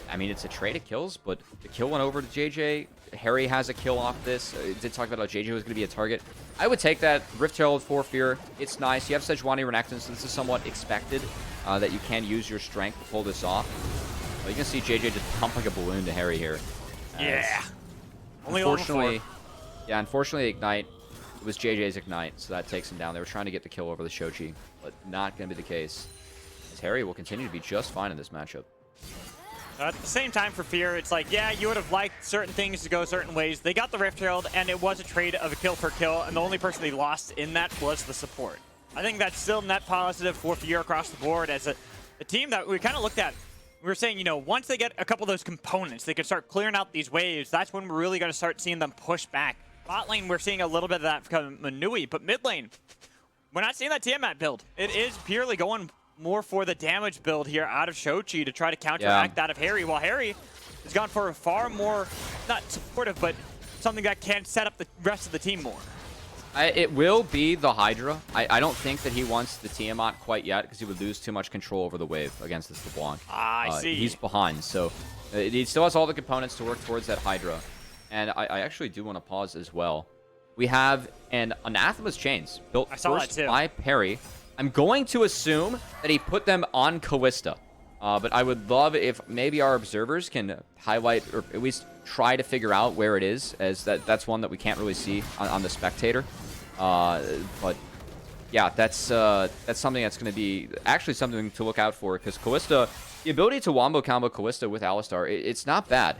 I mean, it's a trade of kills, but the kill went over to JJ. Harry has a kill off this. It did talk about how JJ was going to be a target. I would take that. Rift Herald for Fear. It's nice. You have Sejuani Renekton, so this is somewhat expected that you can use your strength to pull this off. But you can see JJ just pump like a balloon to Harry here. Yeah. Unfortunately, Ignite. It was JJ's Ignite, so that takes him down. They were trying to get the kill over the Shochi, but not going to be the case, as Harry will continue to be just fine in this matchup. At the same time for Fear, it's like, yeah, you would have liked certain things to go certain ways. They got the Rift Herald, and it was a trade of a kill for kill, and the only person they lost in that was the support. I think that's still net positive for Fear across the board as a team that we kind of looked at. We were saying, once they get a couple of those components, they can start clearing out these waves. That's when we're really going to start seeing them push back. Bot lane, we're seeing a little bit of that from Manui, but mid lane, we're not seeing that Tiamat build. It is purely going more for the damage build here out of Shochi to try to counteract that of Harry, while Harry has gone for a far more, not supportive, but something that can set up the rest of the team more. It will be the Hydra. I don't think that he wants the Tiamat quite yet because he would lose too much control over the wave against this LeBlanc. I see. He's behind, so he still has all the components to work towards that Hydra. And I actually do want to pause as well. We have an Anathema's Chains built first by Perry. I'm going to assume that he put them on Callista. But I would love if maybe our observers can highlight or at least try to figure out where it is, as that's one that we can't really see on the spectator. But yeah, that's something that's going to be actually something to look out for, because Callista, the ability to wombo combo Callista with Alistar, it's not bad.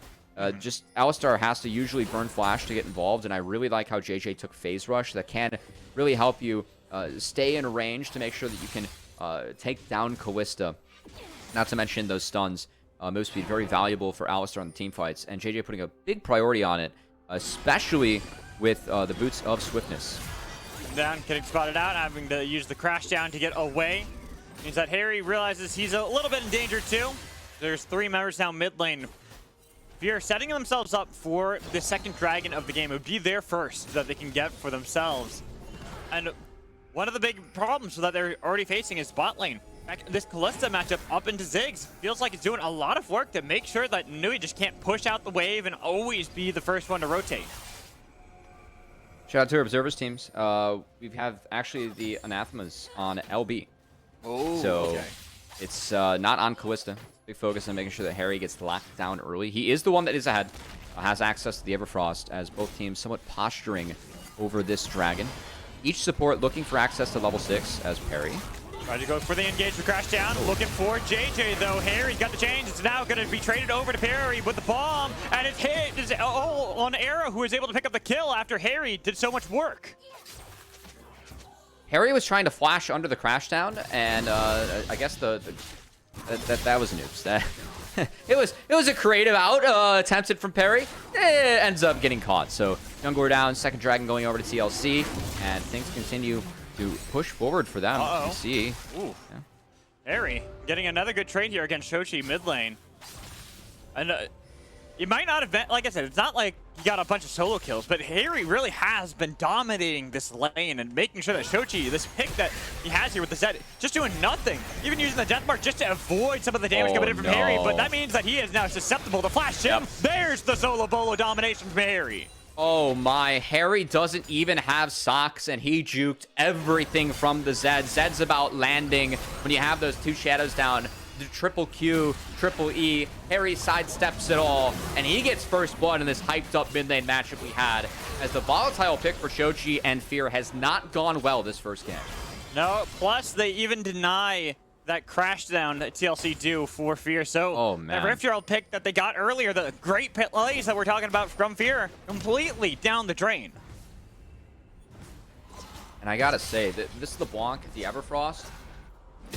Just Alistar has to usually burn Flash to get involved, and I really like how JJ took Phase Rush. That can really help you stay in range to make sure that you can take down Callista. Not to mention those stuns. Move speed, very valuable for Alistar on the team fights, and JJ putting a big priority on it, especially with the boots of swiftness. Down, getting spotted out, having to use the crash down to get away. Means that Harry realizes he's a little bit in danger too. There's 3 members down mid lane. Fear setting themselves up for the second dragon of the game. It would be their first that they can get for themselves. And one of the big problems that they're already facing is bot lane. This Callista matchup up into Ziggs feels like it's doing a lot of work to make sure that Nui just can't push out the wave and always be the first one to rotate. Shout out to our observers teams. We have actually the Anathemas on LB. Oh, so okay. It's not on Callista. Big focus on making sure that Harry gets locked down early. He is the one that is ahead. Has access to the Everfrost, as both teams somewhat posturing over this dragon. Each support looking for access to level 6 as Perry. Trying to go for the engage for crash down. Looking for JJ though. Harry's got the change. It's now going to be traded over to Perry with the bomb. And it's hit is all on Arrow, who is able to pick up the kill after Harry did so much work. Harry was trying to flash under the crash down, and I guess that was an oops. That it was a creative out attempted from Perry. It ends up getting caught. So Jungler down, second dragon going over to TLC, and things continue to push forward for them. You see. Ooh. Yeah. Harry getting another good trade here against Shochi mid lane. And it might not have been, like I said, it's not like he got a bunch of solo kills, but Harry really has been dominating this lane and making sure that Shochi, this pick that he has here with the Zed, just doing nothing. Even using the death mark just to avoid some of the damage coming in from Harry, but that means that he is now susceptible to flash him. Yep. There's the solo bolo domination from Harry. Oh my, Harry doesn't even have socks, and he juked everything from the Zed. Zed's about landing when you have those 2 shadows down. The triple Q, triple E. Harry sidesteps it all, and he gets first blood in this hyped up mid lane matchup we had, as the volatile pick for Shochi and Fear has not gone well this first game. No, plus they even deny that crash down that TLC do for Fear. So that Rift Herald pick that they got earlier, the great pit plays that we're talking about from Fear, completely down the drain. And I gotta say, that this LeBlanc, the Everfrost,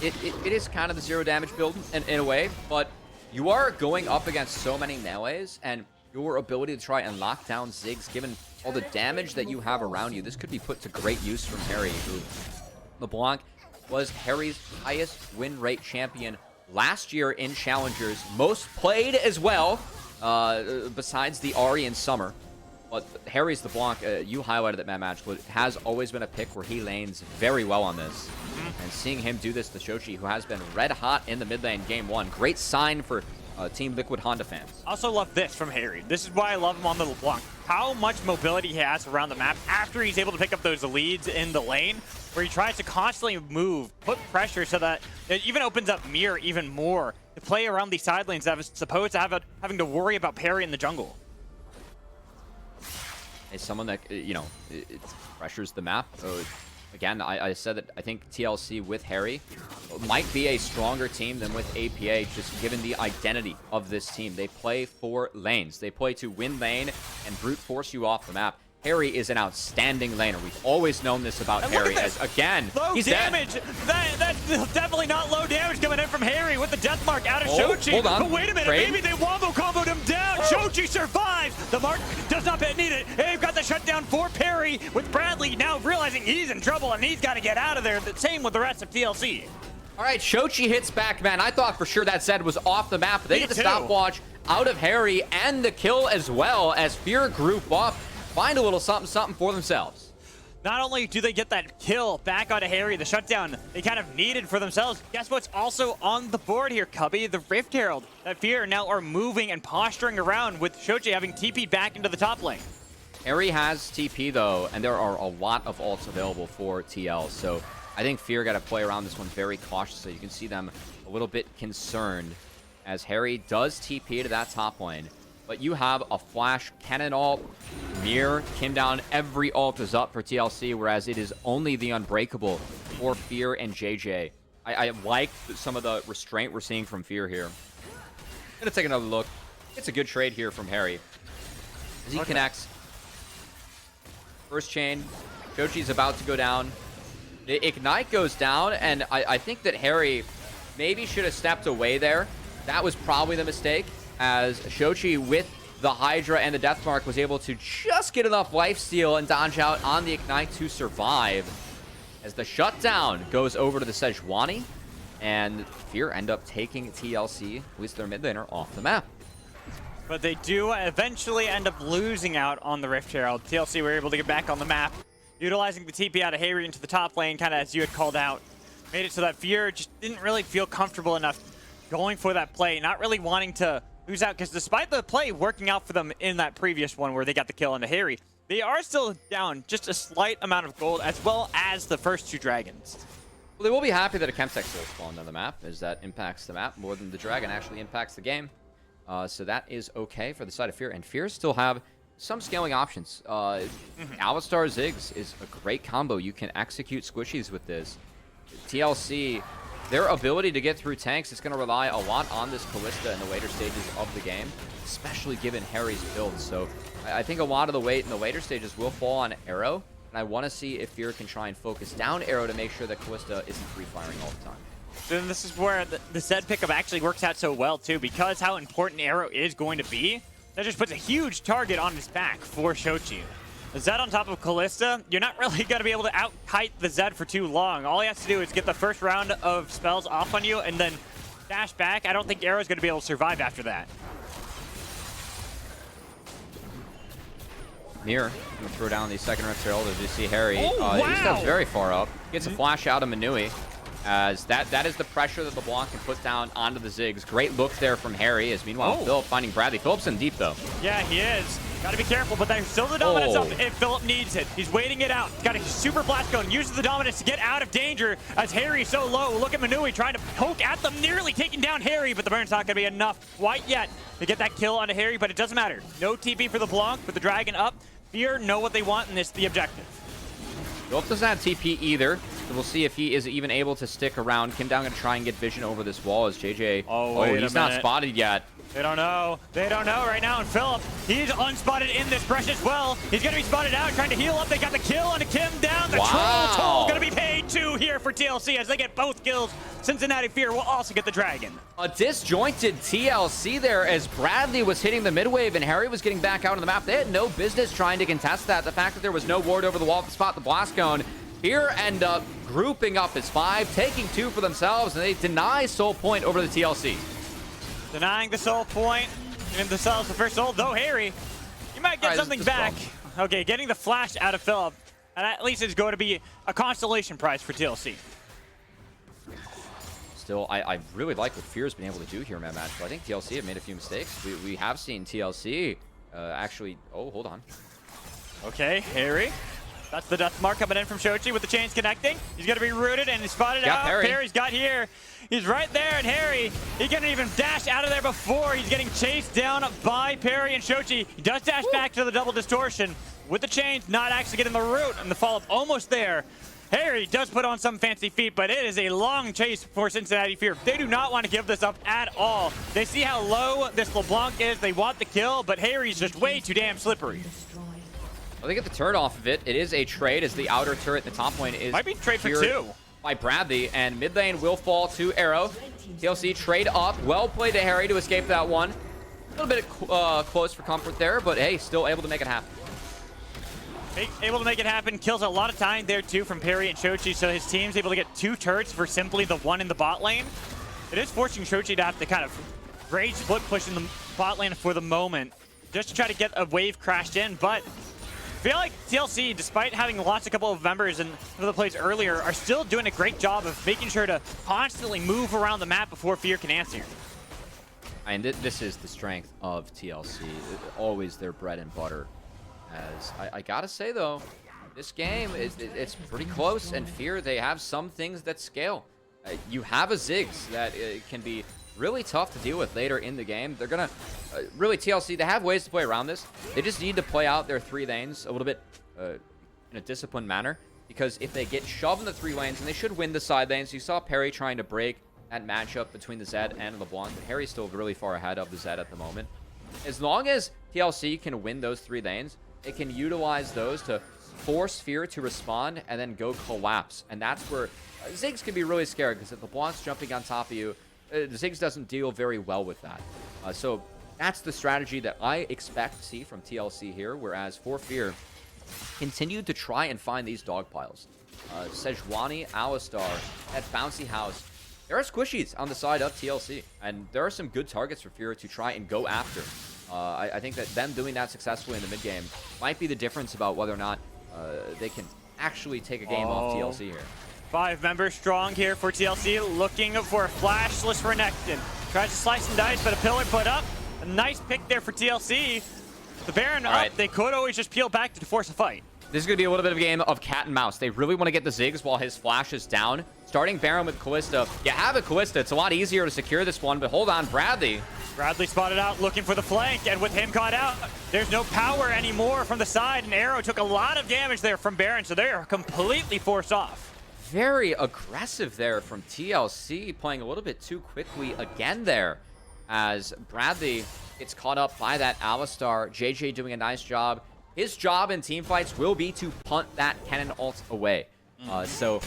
it is kind of the 0 damage build in a way, but you are going up against so many melees, and your ability to try and lock down Ziggs, given all the damage that you have around you, this could be put to great use from Harry, who LeBlanc was Harry's highest win rate champion last year in Challengers. Most played as well, besides the Ahri in Summer. But Harry's LeBlanc, you highlighted that Mad Magical, has always been a pick where he lanes very well on this. And seeing him do this to Shochi, who has been red hot in the mid lane game 1, great sign for Team Liquid Honda fans. Also love this from Harry. This is why I love him on the LeBlanc. How much mobility he has around the map after he's able to pick up those leads in the lane, where he tries to constantly move, put pressure so that it even opens up Mirror even more to play around these side lanes as opposed to having to worry about Perry in the jungle. Is someone that, you know, it pressures the map. Again, I said that I think TLC with Harry might be a stronger team than with APA, just given the identity of this team. They play for lanes. They play to win lane and brute force you off the map. Harry is an outstanding laner. We've always known this about Harry. As again, low he's damage. Dead. That's definitely not low damage coming in from Harry with the death mark out of Shochi. Hold on. But wait a minute, maybe they wombo comboed him down. Shochi survives. The mark does not need it. They've got the shutdown for Perry, with Bradley now realizing he's in trouble and he's got to get out of there. The same with the rest of TLC. All right, Shochi hits back, man. I thought for sure that Zed was off the map. They get the stopwatch out of Harry and the kill as well, as Fear group up. Find a little something for themselves. not only do they get that kill back onto Harry, the shutdown they kind of needed for themselves, guess what's also on the board here, Cubby? The Rift Herald. That Fear now are moving and posturing around with Shoji having TP'd back into the top lane. Harry has TP though, and there are a lot of ults available for TL, so I think Fear got to play around this one very cautiously. You can see them a little bit concerned as Harry does TP to that top lane. But you have a flash cannon ult, Mirror, Kim down, every ult is up for TLC, whereas it is only the Unbreakable for Fear and JJ. I like some of the restraint we're seeing from Fear here. I'm gonna take another look. It's a good trade here from Harry. As he connects. First chain, Shochi's about to go down. The Ignite goes down, and I think that Harry maybe should have stepped away there. That was probably the mistake, as Shochi with the Hydra and the Deathmark was able to just get enough lifesteal and dodge out on the Ignite to survive. As the shutdown goes over to the Sejuani, and Fear end up taking TLC, at least their mid laner, off the map. But they do eventually end up losing out on the Rift Herald. TLC were able to get back on the map, utilizing the TP out of Harry into the top lane, kind of as you had called out. Made it so that Fear just didn't really feel comfortable enough going for that play, not really wanting to lose out, because despite the play working out for them in that previous one where they got the kill into Harry, they are still down just a slight amount of gold, as well as the first 2 dragons. Well, they will be happy that a Chemtech still spawned on the map, as that impacts the map more than the dragon actually impacts the game. So that is okay for the side of Fear, and Fear still have some scaling options. Alistar Ziggs is a great combo. You can execute squishies with this. TLC, their ability to get through tanks is going to rely a lot on this Kalista in the later stages of the game, especially given Harry's build. So I think a lot of the weight in the later stages will fall on Arrow, and I want to see if Fear can try and focus down Arrow to make sure that Kalista isn't free-firing all the time. Then this is where the Zed pickup actually works out so well, too, because how important Arrow is going to be. That just puts a huge target on his back for Shochi. The Zed on top of Kalista, you're not really going to be able to out-kite the Zed for too long. All he has to do is get the first round of spells off on you and then dash back. I don't think Arrow's going to be able to survive after that. Mirror, gonna throw down the second Rift Herald as you see Harry. Wow. He steps very far up. Gets a flash out of Manui, as that is the pressure that LeBlanc can put down onto the Ziggs. Great look there from Harry, as meanwhile Philip finding Bradley. Philip's in deep though. Yeah, he is. Got to be careful, but there's still the dominance up if Philip needs it. He's waiting it out. Got a super blast going. Uses the dominance to get out of danger as Harry's so low. Look at Manui trying to poke at them, nearly taking down Harry, but the burn's not going to be enough quite yet to get that kill onto Harry, but it doesn't matter. No TP for the Blanc, with the Dragon up. Fear know what they want, and this is the objective. Philip doesn't have TP either, so we'll see if he is even able to stick around. Kim down going to try and get vision over this wall as JJ. He's not spotted yet. They don't know. They don't know right now. And Philip, he's unspotted in this brush as well. He's going to be spotted out, trying to heal up. They got the kill on Kim down. The troll toll going to be paid too here for TLC as they get both kills. Cincinnati Fear will also get the dragon. A disjointed TLC there as Bradley was hitting the mid wave and Harry was getting back out on the map. They had no business trying to contest that. The fact that there was no ward over the wall to spot the blast cone. Fear end up grouping up as 5, taking 2 for themselves, and they deny soul point over the TLC. Denying the soul point, giving themselves the first soul, though Harry, you might get something back. Okay, getting the flash out of Philip, and at least it's going to be a constellation prize for TLC. Still, I really like what Fear's been able to do here in that match, but I think TLC have made a few mistakes. We have seen TLC actually... Oh, hold on. Okay, Harry. That's the death mark coming in from Shochi with the chains connecting. He's going to be rooted and he's spotted out. Harry's got here. He's right there, and Harry, he can't even dash out of there before he's getting chased down by Perry and Shochi. He does dash back to the double distortion with the chains, not actually getting the root, and the follow-up almost there. Harry does put on some fancy feet, but it is a long chase for Cincinnati Fear. They do not want to give this up at all. They see how low this LeBlanc is. They want the kill, but Harry's just way too damn slippery. Well, they get the turret off of it. It is a trade as the outer turret in the top lane is... Might be trade for 2. By Bradley, and mid lane will fall to Arrow. TLC trade up. Well played to Harry to escape that one. A little bit close for comfort there, but hey, still able to make it happen. Able to make it happen. Kills a lot of time there too from Perry and Shochi, so his team's able to get 2 turrets for simply the 1 in the bot lane. It is forcing Shochi to have to kind of rage split push in the bot lane for the moment, just to try to get a wave crashed in, but feel like TLC, despite having lost a couple of members and some of the plays earlier, are still doing a great job of making sure to constantly move around the map before Fear can answer. And this is the strength of TLC. Always their bread and butter. As I gotta say though, this game it's pretty close, and Fear, they have some things that scale. You have a Ziggs that can be really tough to deal with later in the game. They're gonna really, TLC, they have ways to play around this. They just need to play out their 3 lanes a little bit in a disciplined manner, because if they get shoved in the 3 lanes, and they should win the side lanes. You saw Perry trying to break that matchup between the Zed and LeBlanc, but Harry's still really far ahead of the Zed at the moment. As long as TLC can win those 3 lanes, it can utilize those to force Fear to respond and then go collapse. And that's where Ziggs can be really scared, because if LeBlanc's jumping on top of you, Ziggs doesn't deal very well with that. So that's the strategy that I expect to see from TLC here, whereas for Fear, continue to try and find these dog piles. Sejuani, Alistar, that bouncy house. There are squishies on the side of TLC, and there are some good targets for Fear to try and go after. I think that them doing that successfully in the mid game might be the difference about whether or not they can actually take a game off TLC here. 5 members strong here for TLC, looking for a flashless Renekton. Tries to slice and dice, but a pillar put up. A nice pick there for TLC. The Baron up, right. They could always just peel back to force a fight. This is going to be a little bit of a game of cat and mouse. They really want to get the Ziggs while his flash is down. Starting Baron with Kalista. You have a Kalista. It's a lot easier to secure this one, but hold on, Bradley. Bradley spotted out, looking for the flank, and with him caught out, there's no power anymore from the side, and Arrow took a lot of damage there from Baron, so they are completely forced off. Very aggressive there from TLC, playing a little bit too quickly again there, as Bradley gets caught up by that Alistar. JJ doing a nice job. His job in team fights will be to punt that cannon ult away. So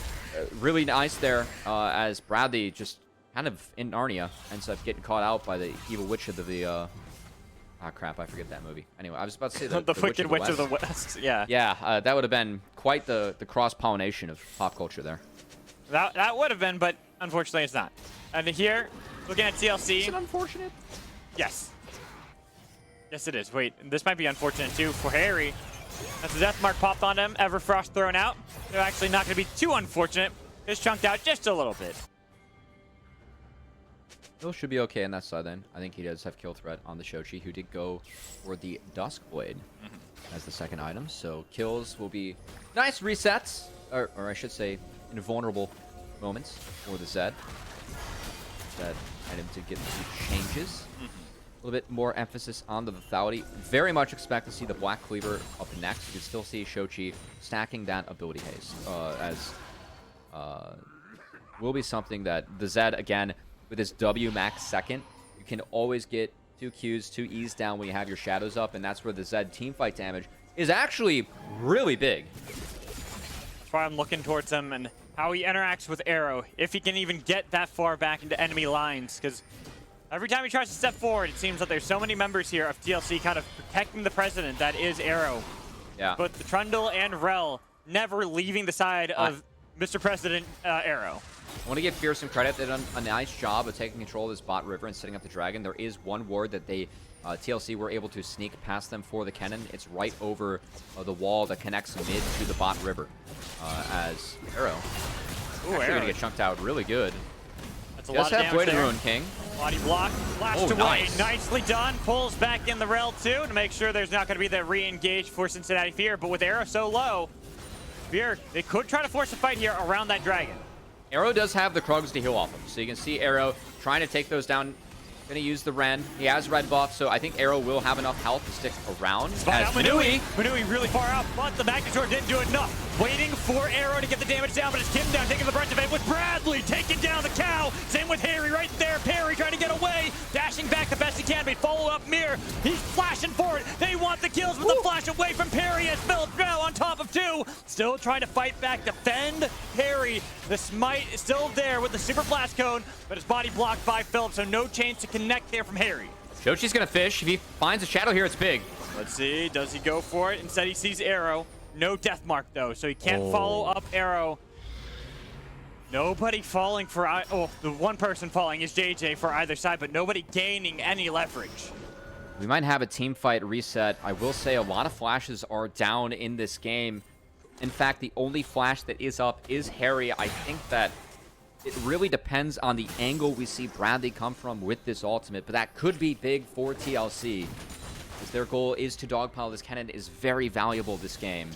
really nice there, as Bradley just kind of in Narnia ends up getting caught out by the evil witch of the crap, I forget that movie. Anyway, I was about to say the Wicked Witch of the West. Yeah. Yeah, that would have been quite the cross-pollination of pop culture there. That would have been, but unfortunately it's not. And here, looking at TLC. Is it unfortunate? Yes. Yes, it is. Wait, this might be unfortunate too for Harry. As the death mark popped on him, Everfrost thrown out. They're actually not going to be too unfortunate. Just chunked out just a little bit. Bill should be okay on that side then. I think he does have kill threat on the Shochi, who did go for the Dusk Blade as the second item. So kills will be nice resets, or I should say invulnerable moments for the Zed. That item to get the changes. A little bit more emphasis on the lethality. Very much expect to see the Black Cleaver up next. You can still see Shochi stacking that ability haste, as will be something that the Zed, again, with his W max second, you can always get 2 Qs, 2 E's down when you have your shadows up, and that's where the Zed teamfight damage is actually really big. That's why I'm looking towards him and how he interacts with Arrow, if he can even get that far back into enemy lines, because every time he tries to step forward, it seems that there's so many members here of TLC kind of protecting the president that is Arrow. Yeah. But the Trundle and Rel never leaving the side of Mr. President Arrow. I want to give Fear some credit. They've done a nice job of taking control of this bot river and setting up the dragon. There is one ward that they, TLC, were able to sneak past them for the cannon. It's right over the wall that connects mid to the bot river. As Arrow, actually going to get chunked out really good. That's a lot of damage Bladed there. Ruin King. Body block, flashed away, nice. Nicely done. Pulls back in the Rel too to make sure there's not going to be that re-engage for Cincinnati Fear. But with Arrow so low, Fear, they could try to force a fight here around that dragon. Arrow does have the Krugs to heal off him, so you can see Arrow trying to take those down. Gonna use the Ren. He has red buff, so I think Arrow will have enough health to stick around. Spot out Manui. Manui really far out, but the Magnetor didn't do enough. Waiting for Arrow to get the damage down, but it's Kim down, taking the brunt of it with Bradley, taking down the cow. Same with Harry right there. Perry trying to get away, dashing back the best he can, but follow up Mir. He's flashing forward. They want the kills with the flash away from Perry as Phillips now on top of 2. Still trying to fight back, defend Perry. The smite is still there with the super blast cone, but his body blocked by Phillips, so no chance to connect there from Harry. Shochi's gonna fish. If he finds a shadow here, it's big. Let's see, does he go for it? Instead he sees Arrow. No death mark though, so he can't follow up Arrow. Nobody falling for, the one person falling is JJ for either side, but nobody gaining any leverage. We might have a team fight reset. I will say a lot of flashes are down in this game. In fact, the only flash that is up is Harry. I think that it really depends on the angle we see Bradley come from with this ultimate, but that could be big for TLC, as their goal is to dogpile. This cannon is very valuable this game.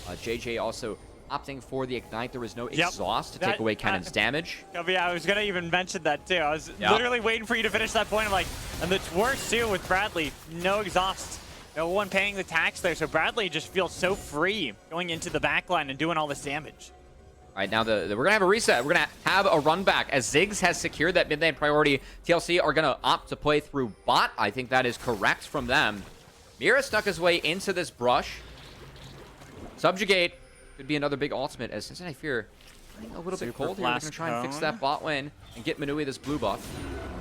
JJ also opting for the Ignite. There was no exhaust to take away Cannon's damage. Yeah, I was going to even mention that too. I was literally waiting for you to finish that point. I'm like, and it's worse too with Bradley. No exhaust. No one paying the tax there. So Bradley just feels so free going into the backline and doing all this damage. All right, now we're going to have a reset. We're going to have a run back. As Ziggs has secured that mid lane priority, TLC are going to opt to play through bot. I think that is correct from them. Mira snuck his way into this brush. Subjugate could be another big ultimate, as Cincinnati Fear getting a little bit cold here. We're going to try and fix that bot lane and get Manui this blue buff.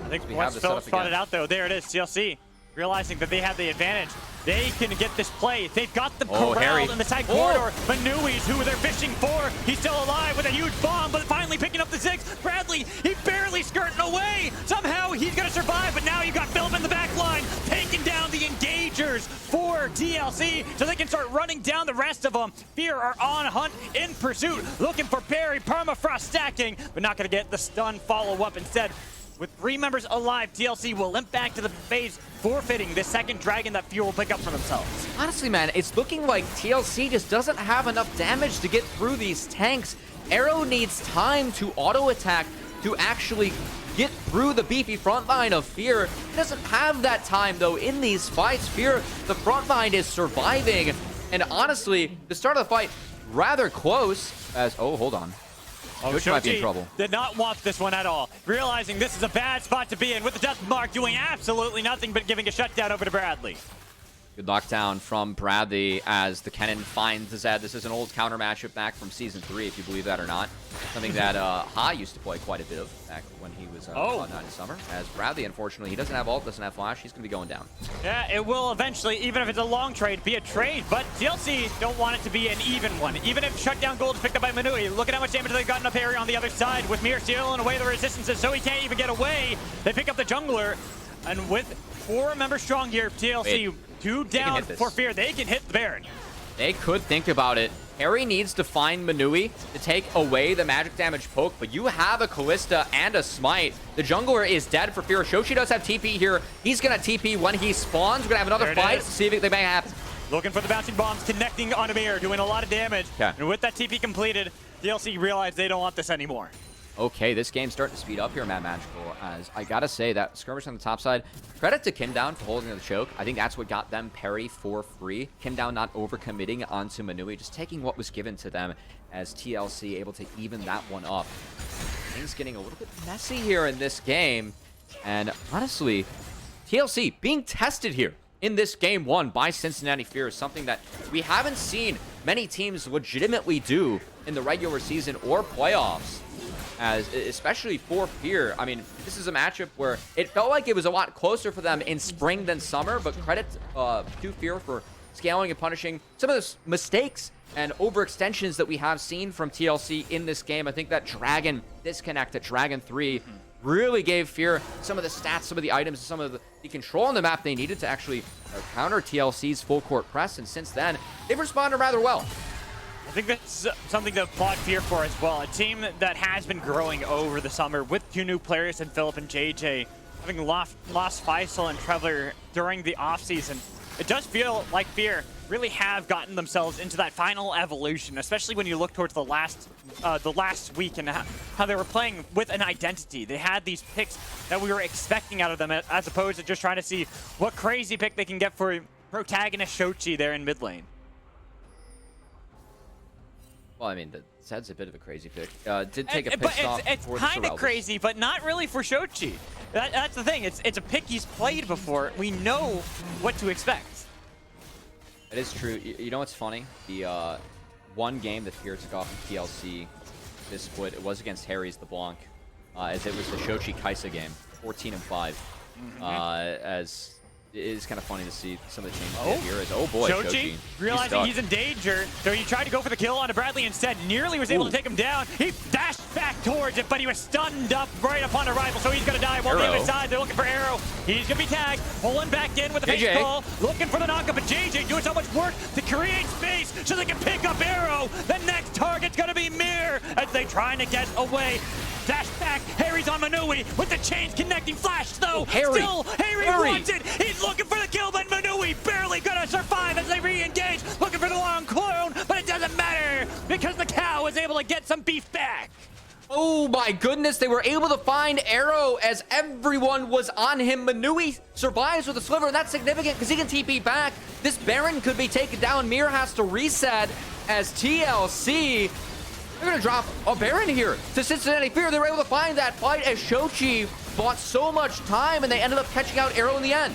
I think once Philip spotted out, though, there it is. TLC realizing that they have the advantage. They can get this play. They've got them corralled in the side corridor. Manui's who they're fishing for. He's still alive with a huge bomb, but finally picking up the Ziggs. Bradley, he's barely skirting away. Somehow he's going to survive, but now you've got Philip in the back line, taking down the engagers for TLC, so they can start running down the rest of them. Fear are on hunt in pursuit, looking for Barry. Permafrost stacking, but not going to get the stun follow-up. Instead, with 3 members alive, TLC will limp back to the base, forfeiting the second dragon that Fear will pick up for themselves. Honestly, man, it's looking like TLC just doesn't have enough damage to get through these tanks. Arrow needs time to auto-attack to actually get through the beefy front line of Fear. He doesn't have that time, though, in these fights. Fear, the front line is surviving. And honestly, the start of the fight, rather close as... Oh, hold on. Shochi might be in trouble. Did not want this one at all. Realizing this is a bad spot to be in with the death mark, doing absolutely nothing but giving a shutdown over to Bradley. Good lockdown from Bradley as the Kennen finds the Zed. This is an old counter matchup back from Season 3, if you believe that or not. Something that Ha used to play quite a bit of back when he was on Night in Summer. As Bradley, unfortunately, he doesn't have ult, doesn't have flash. He's going to be going down. Yeah, it will eventually, even if it's a long trade, be a trade. But TLC don't want it to be an even one. Even if shutdown gold is picked up by Manui, look at how much damage they've gotten up here on the other side with Mir stealing away the resistances, so he can't even get away. They pick up the jungler, and with 4 members strong here, TLC... 2 down for Fear. They can hit the Baron. They could think about it. Harry needs to find Manui to take away the magic damage poke, but you have a Callista and a Smite. The jungler is dead for Fear. Shochi does have TP here. He's going to TP when he spawns. We're going to have another fight to see if they may happen. Looking for the bouncing bombs, connecting on Amir, doing a lot of damage. Okay. And with that TP completed, DLC realized they don't want this anymore. Okay, this game's starting to speed up here, Mad Magical, as I gotta say that skirmish on the top side, credit to Kimdown for holding the choke. I think that's what got them parry for free. Kimdown not overcommitting onto Manui, just taking what was given to them as TLC able to even that one up. Things getting a little bit messy here in this game, and honestly, TLC being tested here in this game 1 by Cincinnati Fear is something that we haven't seen many teams legitimately do in the regular season or playoffs. As especially for Fear, I mean, this is a matchup where it felt like it was a lot closer for them in spring than summer, but credit to Fear for scaling and punishing some of the mistakes and overextensions that we have seen from TLC in this game. I think that Dragon disconnect at Dragon 3 really gave Fear some of the stats, some of the items, some of the control on the map they needed to actually counter TLC's full court press, and since then, they've responded rather well. I think that's something to applaud Fear for as well. A team that has been growing over the summer with 2 new players in Philip and JJ, having lost Faisal and Traveler during the offseason. It does feel like Fear really have gotten themselves into that final evolution, especially when you look towards the last week and how they were playing with an identity. They had these picks that we were expecting out of them, as opposed to just trying to see what crazy pick they can get for protagonist Shochi there in mid lane. Well, I mean, the Zed's a bit of a crazy pick. Did take a pick off. It's kind of crazy, but not really for Shochi. That's the thing. It's a pick he's played before. We know what to expect. It is true. You know what's funny? The one game that Fear took off in TLC this split, it was against Harry's the Blanc, as it was the Shochi Kaisa game, 14-5. As it is kind of funny to see some of the changes here. Oh boy, Shochi realizing he's in danger, so he tried to go for the kill onto Bradley instead. Nearly was able to take him down. He dashed back towards it, but he was stunned up right upon arrival, so he's going to die. Won't be on his side. They're looking for Arrow. He's going to be tagged. Pulling back in with the face call. Looking for the knockup, but JJ doing so much work to create space so they can pick up Arrow. The next target's going to be Mir as they trying to get away. Dash back. Harry's on Manui with the chains connecting. Flash though. Still, Harry wants it. He's looking for the kill, but Manui barely gonna survive as they re-engage. Looking for the long clone, but it doesn't matter because the cow was able to get some beef back. Oh my goodness, they were able to find Arrow as everyone was on him. Manui survives with a sliver, and that's significant because he can TP back. This Baron could be taken down. Mir has to reset as TLC. They're going to drop a Baron here to Cincinnati Fear. They were able to find that fight as Shochi bought so much time, and they ended up catching out Arrow in the end.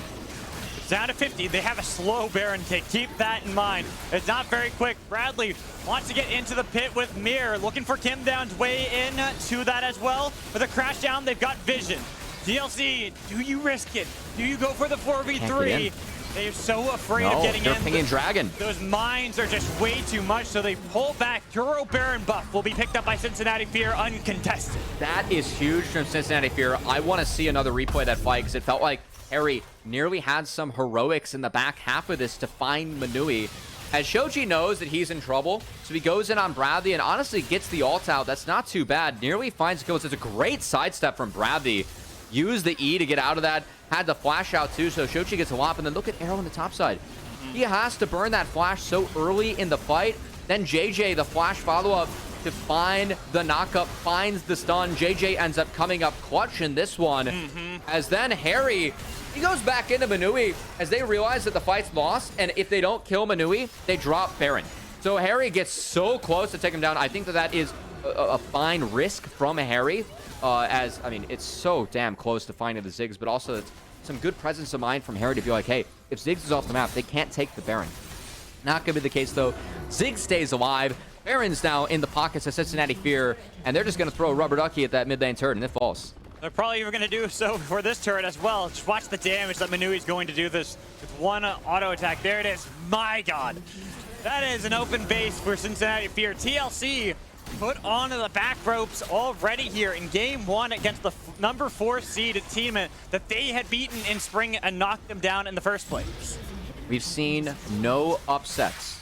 It's down to 50. They have a slow Baron kick. Keep that in mind. It's not very quick. Bradley wants to get into the pit with Mir. Looking for Kim Down's way in to that as well. With a crash down, they've got vision. DLC, do you risk it? Do you go for the 4v3? They're so afraid of getting in. They're pinging Dragon. Those mines are just way too much, so they pull back. Duro Baron buff will be picked up by Cincinnati Fear uncontested. That is huge from Cincinnati Fear. I want to see another replay of that fight because it felt like Harry nearly had some heroics in the back half of this to find Manui. As Shoji knows that he's in trouble, so he goes in on Bradley and honestly gets the ult out. That's not too bad. Nearly finds kills. It's a great sidestep from Bradley. Used the E to get out of that. Had the flash out too, so Shochi gets a whop. And then look at Arrow on the top side. He has to burn that flash so early in the fight. Then JJ, the flash follow-up to find the knockup, finds the stun. JJ ends up coming up clutch in this one. As then Harry, he goes back into Manui as they realize that the fight's lost. And if they don't kill Manui, they drop Baron. So Harry gets so close to take him down. I think that that is a fine risk from Harry. As, I mean, it's so damn close to finding the Ziggs, but also it's some good presence of mind from Harry to be like, hey, if Ziggs is off the map, they can't take the Baron. Not going to be the case, though. Ziggs stays alive. Baron's now in the pockets of Cincinnati Fear, and they're just going to throw a rubber ducky at that mid lane turret, and it falls. They're probably even going to do so for this turret as well. Just watch the damage that Manui's going to do this with one auto attack. There it is. My God. That is an open base for Cincinnati Fear. TLC put onto the back ropes already here in game one against the number 4 seed team that they had beaten in spring and knocked them down in the first place. We've seen no upsets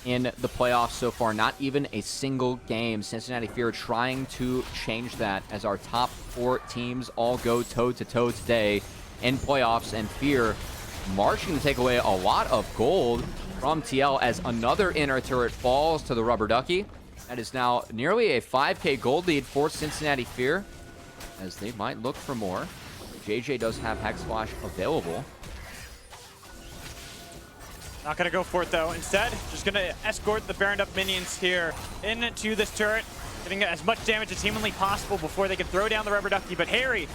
in the playoffs so far, not even a single game. Cincinnati Fear trying to change that as our top 4 teams all go toe-to-toe today in playoffs, and Fear marching to take away a lot of gold from TL as another inner turret falls to the rubber ducky. That is now nearly a 5k gold lead for Cincinnati Fear, as they might look for more. JJ does have Hex Flash available. Not going to go for it, though. Instead, just going to escort the Baroned up minions here into this turret, getting as much damage as humanly possible before they can throw down the rubber ducky. But Harry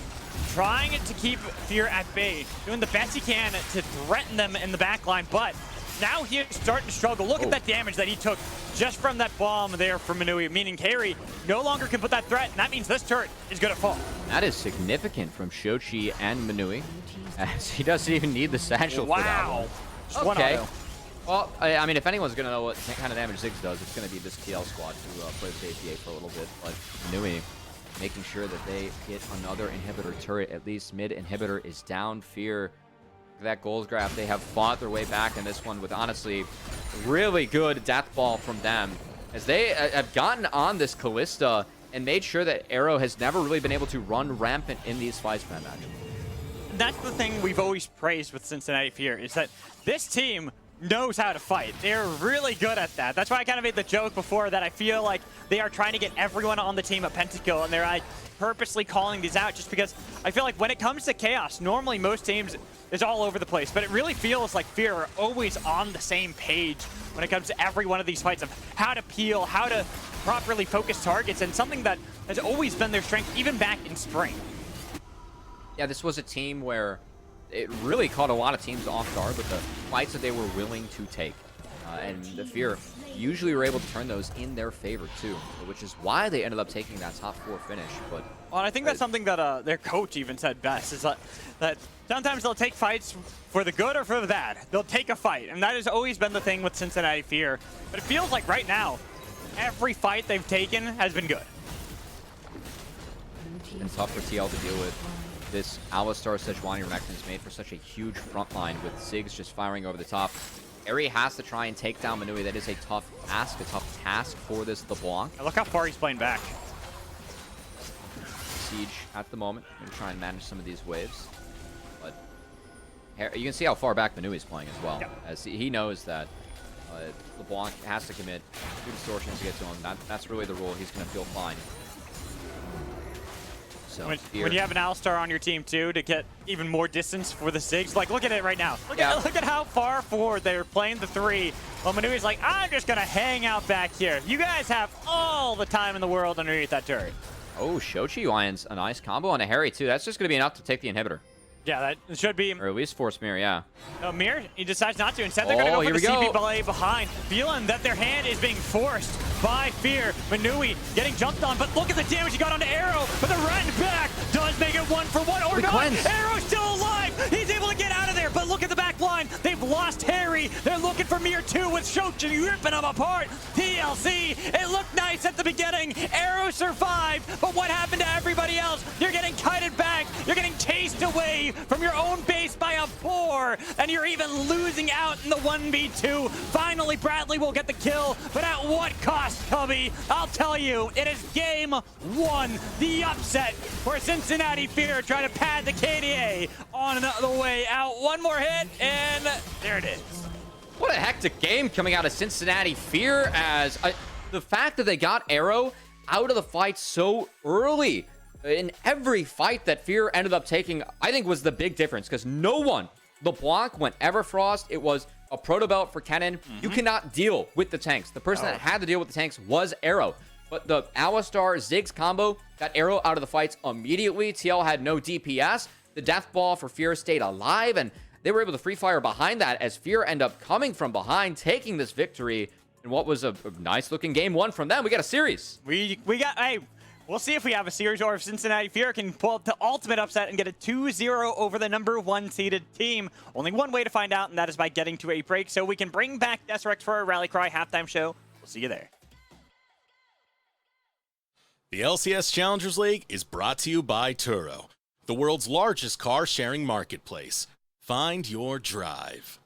trying to keep Fear at bay, doing the best he can to threaten them in the back line, but now he's starting to struggle. Look at that damage that he took just from that bomb there from Manui, meaning Harry no longer can put that threat, and that means this turret is going to fall. That is significant from Shochi and Manui, as he doesn't even need the satchel for that one. Okay. Well, I mean, if anyone's going to know what kind of damage Ziggs does, it's going to be this TL squad who plays the APA for a little bit. But Manui making sure that they get another inhibitor turret. At least mid inhibitor is down. Fear that goals grab. They have fought their way back in this one with, honestly, really good death ball from them, as they have gotten on this Callista and made sure that Arrow has never really been able to run rampant in these fights, man. That's the thing we've always praised with Cincinnati Fear, is that this team knows how to fight. They're really good at that. That's why I kind of made the joke before that I feel like they are trying to get everyone on the team a pentakill, and they're like purposely calling these out just because I feel like when it comes to chaos, normally most teams is all over the place, but it really feels like Fear are always on the same page when it comes to every one of these fights of how to peel, how to properly focus targets, and something that has always been their strength even back in spring. Yeah, this was a team where it really caught a lot of teams off guard with the fights that they were willing to take. And the Fear usually were able to turn those in their favor too, which is why they ended up taking that top 4 finish. But well, I think that's something that their coach even said best, is that sometimes they'll take fights for the good or for the bad. They'll take a fight, and that has always been the thing with Cincinnati Fear. But it feels like right now, every fight they've taken has been good. It's tough for TL to deal with. This Alistar Sejuani Remecton is made for such a huge front line with Ziggs just firing over the top. Eri has to try and take down Manui. That is a tough task for this LeBlanc. Look how far he's playing back. Siege at the moment. Going to try and manage some of these waves. But you can see how far back Manui is playing as well. Yep. As he knows that LeBlanc has to commit 2 distortions to get to him. That's really the rule. He's going to feel fine. So when you have an Alistar on your team too, to get even more distance for the Ziggs, like look at it right now. Look at how far forward they're playing the 3. Well, Manui's like, I'm just gonna hang out back here. You guys have all the time in the world underneath that turret. Oh, Shochi lands a nice combo on a Harry too. That's just gonna be enough to take the inhibitor. Yeah, that should be. Or at least force Mirror, yeah. No, Mirror, he decides not to. Instead, they're going to go for the CB ballet behind, feeling that their hand is being forced by Fear. Manui getting jumped on, but look at the damage he got onto Arrow. But the run back does make it 1-for-1 or not. Arrow's still alive. He's able to get out of there, but look at the back line. They've lost Harry. They're looking for Mirror 2 with Shochi ripping them apart. TLC, it looked nice at the beginning. Arrow survived, but what happened to everybody else? You're getting kited back. You're getting chased away from your own base by a 4, and you're even losing out in the 1v2. Finally, Bradley will get the kill, but at what cost, Cubby? I'll tell you, it is game 1, the upset, where Cincinnati Fear try to pad the KDA on the way out. One more hit, and there it is. What a hectic game coming out of Cincinnati Fear, as the fact that they got Arrow out of the fight so early in every fight that Fear ended up taking, I think was the big difference, because no one, LeBlanc went Everfrost. It was a proto belt for Kennen. You cannot deal with the tanks. The person that had to deal with the tanks was Arrow. But the Alistar Ziggs combo got Arrow out of the fights immediately. TL had no DPS. The death ball for Fear stayed alive, and they were able to free fire behind that as Fear end up coming from behind, taking this victory in what was a nice looking game 1 from them. We got a series. We got, hey, we'll see if we have a series or if Cincinnati Fear can pull up the ultimate upset and get a 2-0 over the number 1 seeded team. Only one way to find out, and that is by getting to a break, so we can bring back Deserex for our Rally Cry halftime show. We'll see you there. The LCS Challengers League is brought to you by Turo, the world's largest car sharing marketplace. Find your drive.